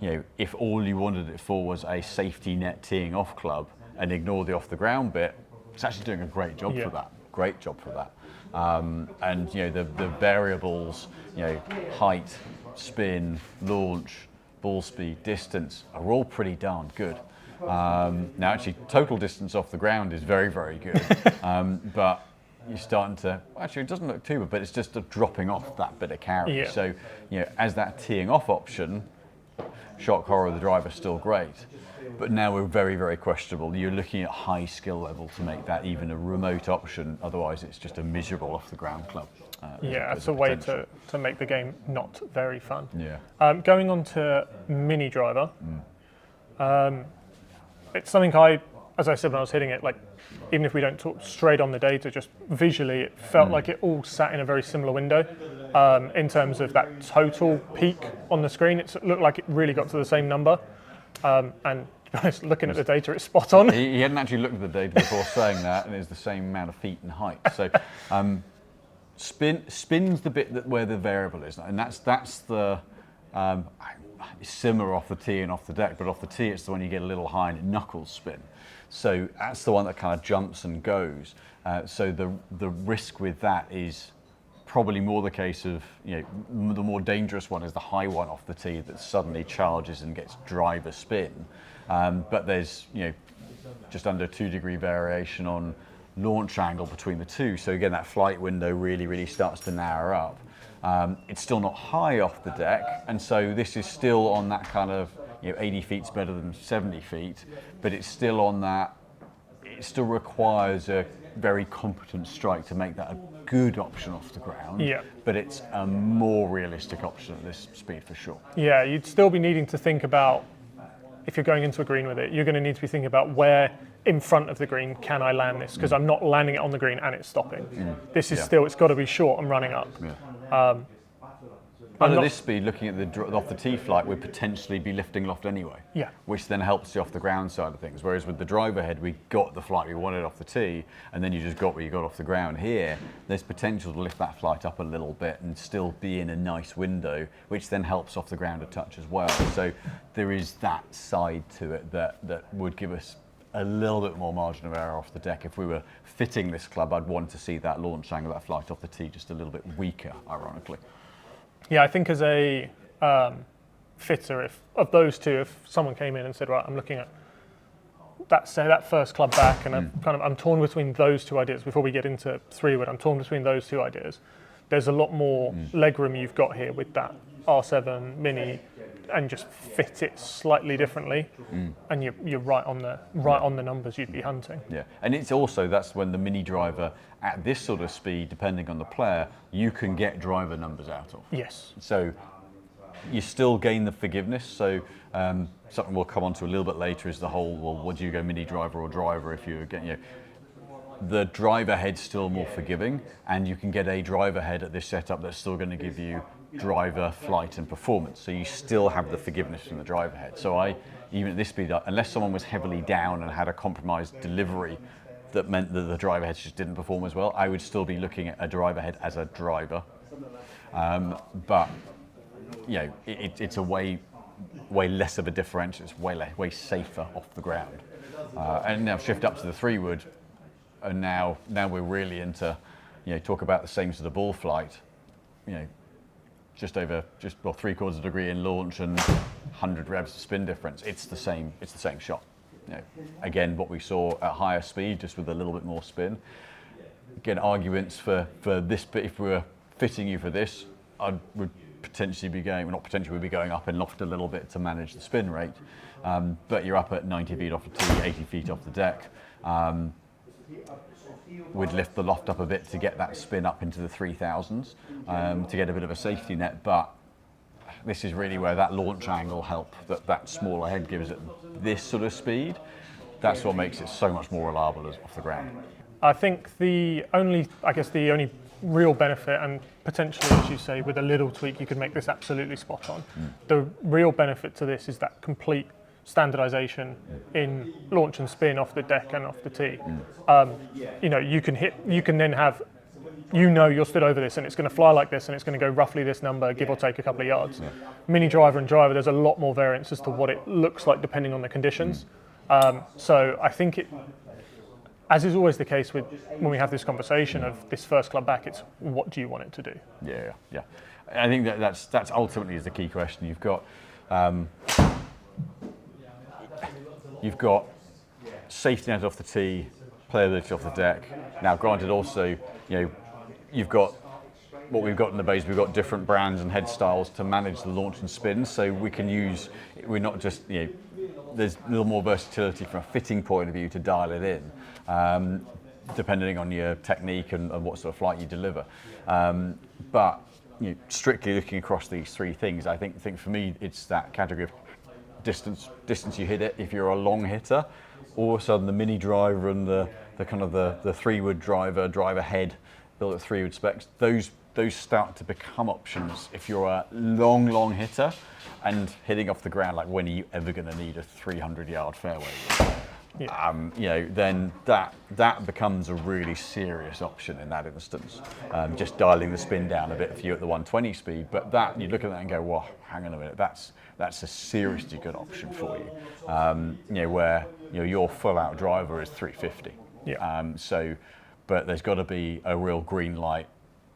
if all you wanted it for was a safety net teeing off club and ignore the off the ground bit, it's actually doing a great job for that. Great job for that. And the variables, height, spin, launch, ball speed, distance are all pretty darn good. Now actually total distance off the ground is very, very good. But you're starting to, actually it doesn't look too bad, but it's just dropping off that bit of carry. Yeah. So, as that teeing off option, shock horror, the driver's still great. But now we're very, very questionable. You're looking at high skill level to make that even a remote option. Otherwise, it's just a miserable off the ground club. It's a way to make the game not very fun. Yeah. Going on to mini driver, it's something I as I said when I was hitting it, like even if we don't talk straight on the data, just visually, it felt like it all sat in a very similar window. In terms of that total peak on the screen, it looked like it really got to the same number. And to be honest, looking at the data, it's spot on. He hadn't actually looked at the data before saying that, and it's the same amount of feet and height. So spin's the bit where the variable is, and that's the it's similar off the tee and off the deck, but off the tee it's the one you get a little high and it knuckles spin. So that's the one that kind of jumps and goes. So the risk with that is probably more the case of, the more dangerous one is the high one off the tee that suddenly charges and gets driver spin. But there's, just under 2 degree variation on launch angle between the two. So again, that flight window really starts to narrow up. It's still not high off the deck, and so this is still on that kind of, 80 feet's better than 70 feet, but it's still on that, it still requires a very competent strike to make that a good option off the ground, but it's a more realistic option at this speed for sure. Yeah, you'd still be needing to think about, if you're going into a green with it, you're going to need to be thinking about where in front of the green can I land this, because I'm not landing it on the green and it's stopping. This is still, it's got to be short and running up. But at this speed, looking at the off the tee flight, we'd potentially be lifting loft anyway, which then helps the off the ground side of things. Whereas with the driver head, we got the flight we wanted off the tee, and then you just got what you got off the ground. Here, there's potential to lift that flight up a little bit and still be in a nice window, which then helps off the ground a touch as well. So there is that side to it that would give us a little bit more margin of error off the deck. If we were fitting this club, I'd want to see that launch angle, that flight off the tee just a little bit weaker, ironically. Yeah, I think as a fitter, of those two, if someone came in and said, right, I'm looking at that first club back, and I'm torn between those two ideas. Before we get into 3-wood, I'm torn between those two ideas. There's a lot more legroom you've got here with that R7 Mini, and just fit it slightly differently, and you're right on the numbers you'd be hunting. Yeah, and it's also, that's when the Mini driver at this sort of speed, depending on the player, you can get driver numbers out of. Yes. So you still gain the forgiveness. So something we'll come on to a little bit later is the whole, well, what do you go, Mini driver or driver if you're getting, the driver head's still more forgiving, and you can get a driver head at this setup that's still going to give you driver, flight and performance. So you still have the forgiveness from the driver head. So even at this speed, unless someone was heavily down and had a compromised delivery that meant that the driver head just didn't perform as well, I would still be looking at a driver head as a driver. But it's a way less of a differential. It's way safer off the ground. And now shift up to the 3-wood, and now we're really into, talk about the same sort of ball flight, just 3/4 degree in launch and 100 revs of spin difference. It's the same shot. Again, what we saw at higher speed, just with a little bit more spin. Again, arguments for this, but if we were fitting you for this, I would potentially be going, we'd be going up in loft a little bit to manage the spin rate. But you're up at 90 feet off the tee, 80 feet off the deck. We'd lift the loft up a bit to get that spin up into the 3000s, to get a bit of a safety net, but this is really where that launch angle help that smaller head gives it this sort of speed. That's what makes it so much more reliable off the ground. I think the only real benefit, and potentially, as you say, with a little tweak, you could make this absolutely spot on. The real benefit to this is that complete standardization in launch and spin off the deck and off the tee. You can then have, you're stood over this and it's going to fly like this and it's going to go roughly this number, give or take a couple of yards. Mini driver and driver, there's a lot more variance as to what it looks like depending on the conditions. So I think as is always the case when we have this conversation of this first club back, it's what do you want it to do? Yeah. I think that's ultimately is the key question. You've got safety net off the tee, playability off the deck. Now, granted, also, you've got what we've got in the base. We've got different brands and head styles to manage the launch and spin. So we're not just, there's a little more versatility from a fitting point of view to dial it in, depending on your technique and what sort of flight you deliver. But strictly looking across these three things, I think for me, it's that category of distance you hit it. If you're a long hitter, all of a sudden the mini driver and the kind of the 3-wood driver head built at 3-wood specs, those start to become options if you're a long hitter and hitting off the ground. Like, when are you ever going to need a 300-yard fairway? Yeah. You know, then that becomes a really serious option in that instance. Just dialing the spin down a bit for you at the 120 speed, but that, you look at that and go, well, hang on a minute, that's a seriously good option for you. You know, where, you know, your full-out driver is 350. Yeah. But there's got to be a real green light,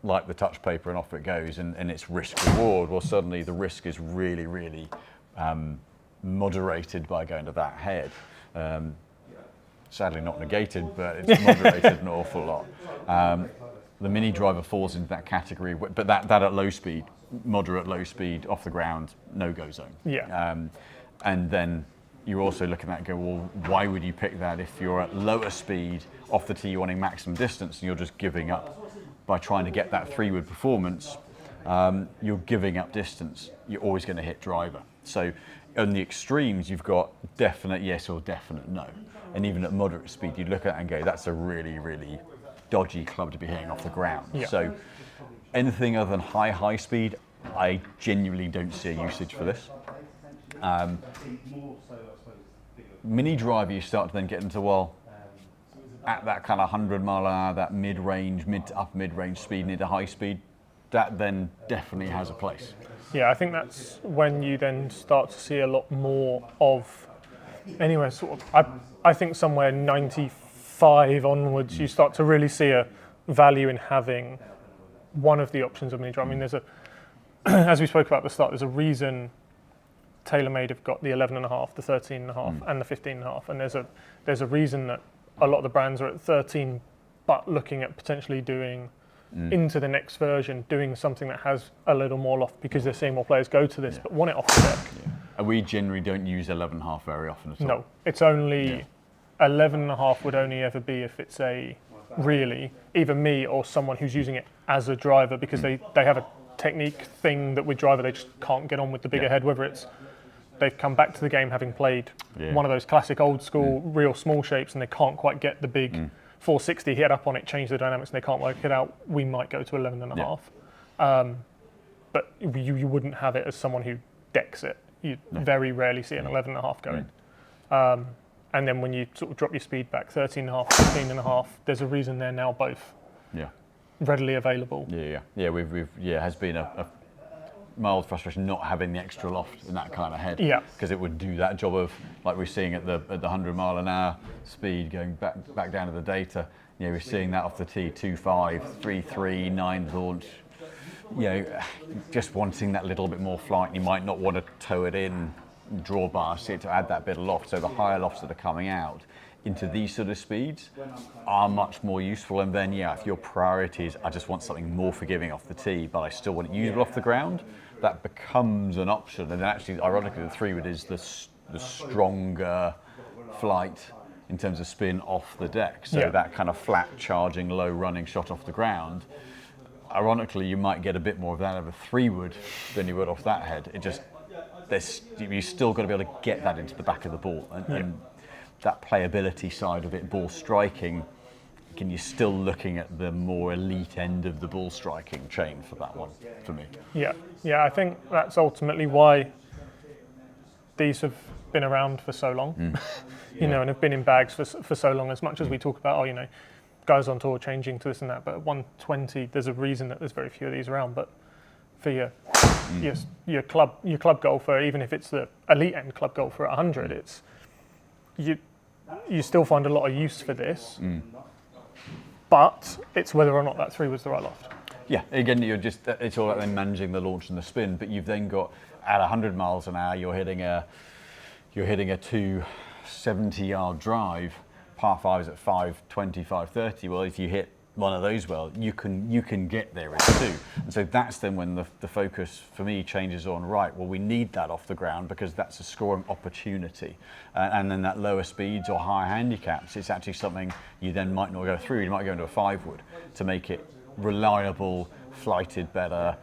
like the touch paper, and off it goes, and it's risk reward. Well, suddenly the risk is really moderated by going to that head. Sadly not negated, but it's moderated an awful lot. The mini driver falls into that category, but that at low speed, moderate low speed, off the ground, no-go zone. Yeah. And then you're also looking at it and go, well, why would you pick that if you're at lower speed, off the tee, you're wanting maximum distance, and you're just giving up by trying to get that 3-wood performance? You're giving up distance. You're always going to hit driver. So on the extremes, you've got definite yes or definite no. And even at moderate speed, you look at it and go, that's a really dodgy club to be hitting off the ground. Yeah. So anything other than high speed, I genuinely don't see a usage for this. Mini driver, you start to then get into, well, at that kind of 100 mile an hour, that mid-range, mid to upper mid-range speed into high speed, that then definitely has a place. Yeah, I think that's when you then start to see a lot more of, anywhere sort of, I think somewhere 95 onwards, you start to really see a value in having one of the options of mini driver. I mean, there's a, as we spoke about at the start, there's a reason TaylorMade have got the 11.5, the 13.5, and the 15.5, and there's a reason that a lot of the brands are at 13, but looking at potentially doing into the next version, doing something that has a little more loft, because they're seeing more players go to this, but want it off the deck. Yeah. And we generally don't use 11.5 very often at all. No, it's only 11.5 would only ever be if it's a really either me or someone who's using it as a driver, because they have a technique thing that with driver they just can't get on with the bigger head, whether it's they've come back to the game having played one of those classic old school real small shapes and they can't quite get the big 460 hit up on it, change the dynamics, and they can't work it out. We might go to 11.5. But you wouldn't have it as someone who decks it. You very rarely see an 11.5 going. And then when you sort of drop your speed back, 13.5, 15.5, there's a reason they're now both readily available. We've it has been a mild frustration not having the extra loft in that kind of head. Because it would do that job of, like we're seeing at the 100 mile an hour speed, going back down to the data. You know, we're seeing that off the tee, 2.5, 3.3, 9 launch. You know, just wanting that little bit more flight. You might not want to tow it in, draw bar, see it to add that bit of loft. So the higher lofts that are coming out into these sort of speeds are much more useful. And then, if your priority is, I just want something more forgiving off the tee, but I still want it usable off the ground, that becomes an option. And then actually, ironically, the 3-wood is the stronger flight in terms of spin off the deck. So that kind of flat charging, low running shot off the ground, ironically, you might get a bit more of that of a 3-wood than you would off that head. It just, you still got to be able to get that into the back of the ball. And that playability side of it, ball striking, you're still looking at the more elite end of the ball striking chain for that one, for me. I think that's ultimately why these have been around for so long, you know, and have been in bags for so long. As much as we talk about, guys on tour changing to this and that, but at 120, there's a reason that there's very few of these around. But for your club golfer, even if it's the elite end club golfer at 100, it's you still find a lot of use for this, but it's whether or not that 3 was the right loft. Yeah, again, it's all about then managing the launch and the spin, but you've then got, at 100 miles an hour, you're hitting a 270-yard drive, par 5s at 520, 530. Well, if you hit one of those well, you can get there in 2. And so that's then when the focus for me changes on, right, well, we need that off the ground because that's a scoring opportunity. And then that lower speeds or higher handicaps, it's actually something you then might not go through. You might go into a 5-wood to make it reliable, flighted better,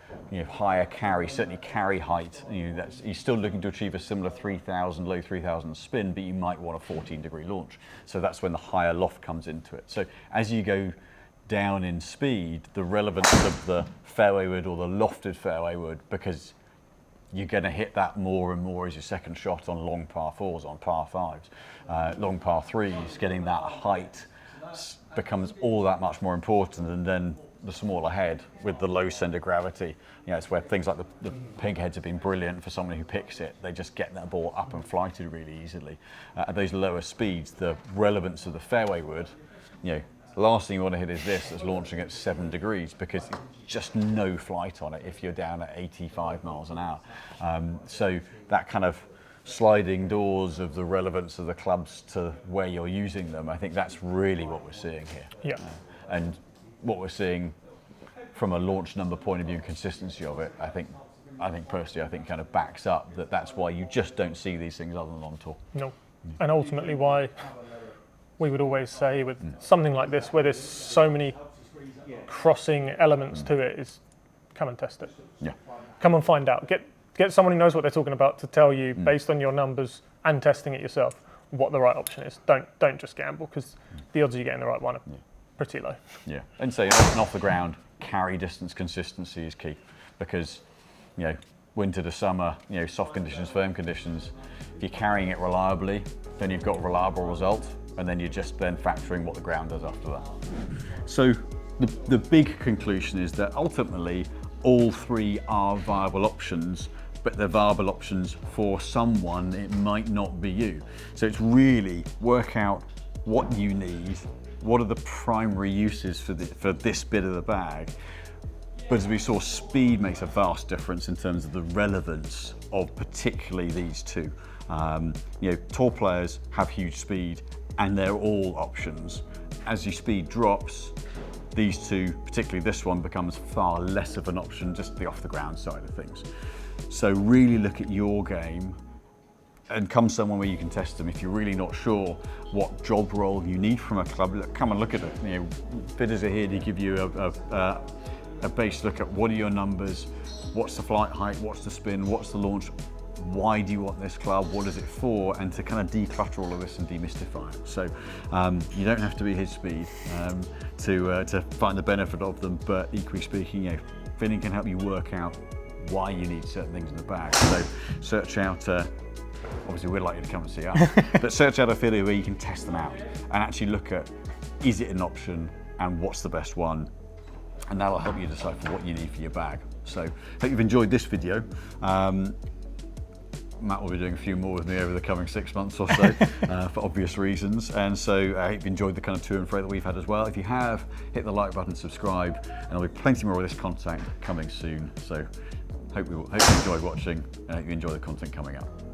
higher carry, certainly carry height. You're still looking to achieve a similar 3,000, low 3,000 spin, but you might want a 14-degree launch. So that's when the higher loft comes into it. So as you go down in speed, the relevance of the fairway wood or the lofted fairway wood, because you're going to hit that more and more as your second shot on long par 4s, on par 5s. Long par 3s, getting that height becomes all that much more important, and then the smaller head with the low centre of gravity. It's where things like the peg heads have been brilliant for someone who picks it. They just get that ball up and flighted really easily. At those lower speeds, the relevance of the fairway wood, the last thing you want to hit is this that's launching at 7 degrees, because there's just no flight on it if you're down at 85 miles an hour. So that kind of sliding doors of the relevance of the clubs to where you're using them, I think that's really what we're seeing here. Yeah. And what we're seeing from a launch number point of view and consistency of it, I think personally kind of backs up that's why you just don't see these things other than on tour. No. And ultimately why we would always say with something like this, where there's so many crossing elements to it, is come and test it. Yeah. Come and find out. Get someone who knows what they're talking about to tell you, based on your numbers and testing it yourself, what the right option is. Don't just gamble, because the odds of you getting the right one are pretty low. Yeah. And so off the ground, carry distance consistency is key, because winter to summer, soft conditions, firm conditions, if you're carrying it reliably, then you've got a reliable result, and then you're just then factoring what the ground does after that. So the big conclusion is that ultimately all three are viable options, but they're viable options for someone. It might not be you. So it's really work out what you need, what are the primary uses for this bit of the bag. But as we saw, speed makes a vast difference in terms of the relevance of particularly these two. Tour players have huge speed, and they're all options. As your speed drops, these two, particularly this one, becomes far less of an option, just the off the ground side of things. So really look at your game and come somewhere where you can test them. If you're really not sure what job role you need from a club, come and look at it. Fitters are here to give you a base look at what are your numbers, what's the flight height, what's the spin, what's the launch, why do you want this club, what is it for, and to kind of declutter all of this and demystify it. So you don't have to be his speed to find the benefit of them, but equally speaking, Finning can help you work out why you need certain things in the bag. So search out, obviously we'd like you to come and see us, but search out a fitter where you can test them out and actually look at, is it an option and what's the best one? And that'll help you decide for what you need for your bag. So hope you've enjoyed this video. Matt will be doing a few more with me over the coming 6 months or so for obvious reasons. And so I hope you enjoyed the kind of to and fro that we've had as well. If you have, hit the like button, subscribe, and there'll be plenty more of this content coming soon. So hope you enjoy watching, and hope you enjoy the content coming up.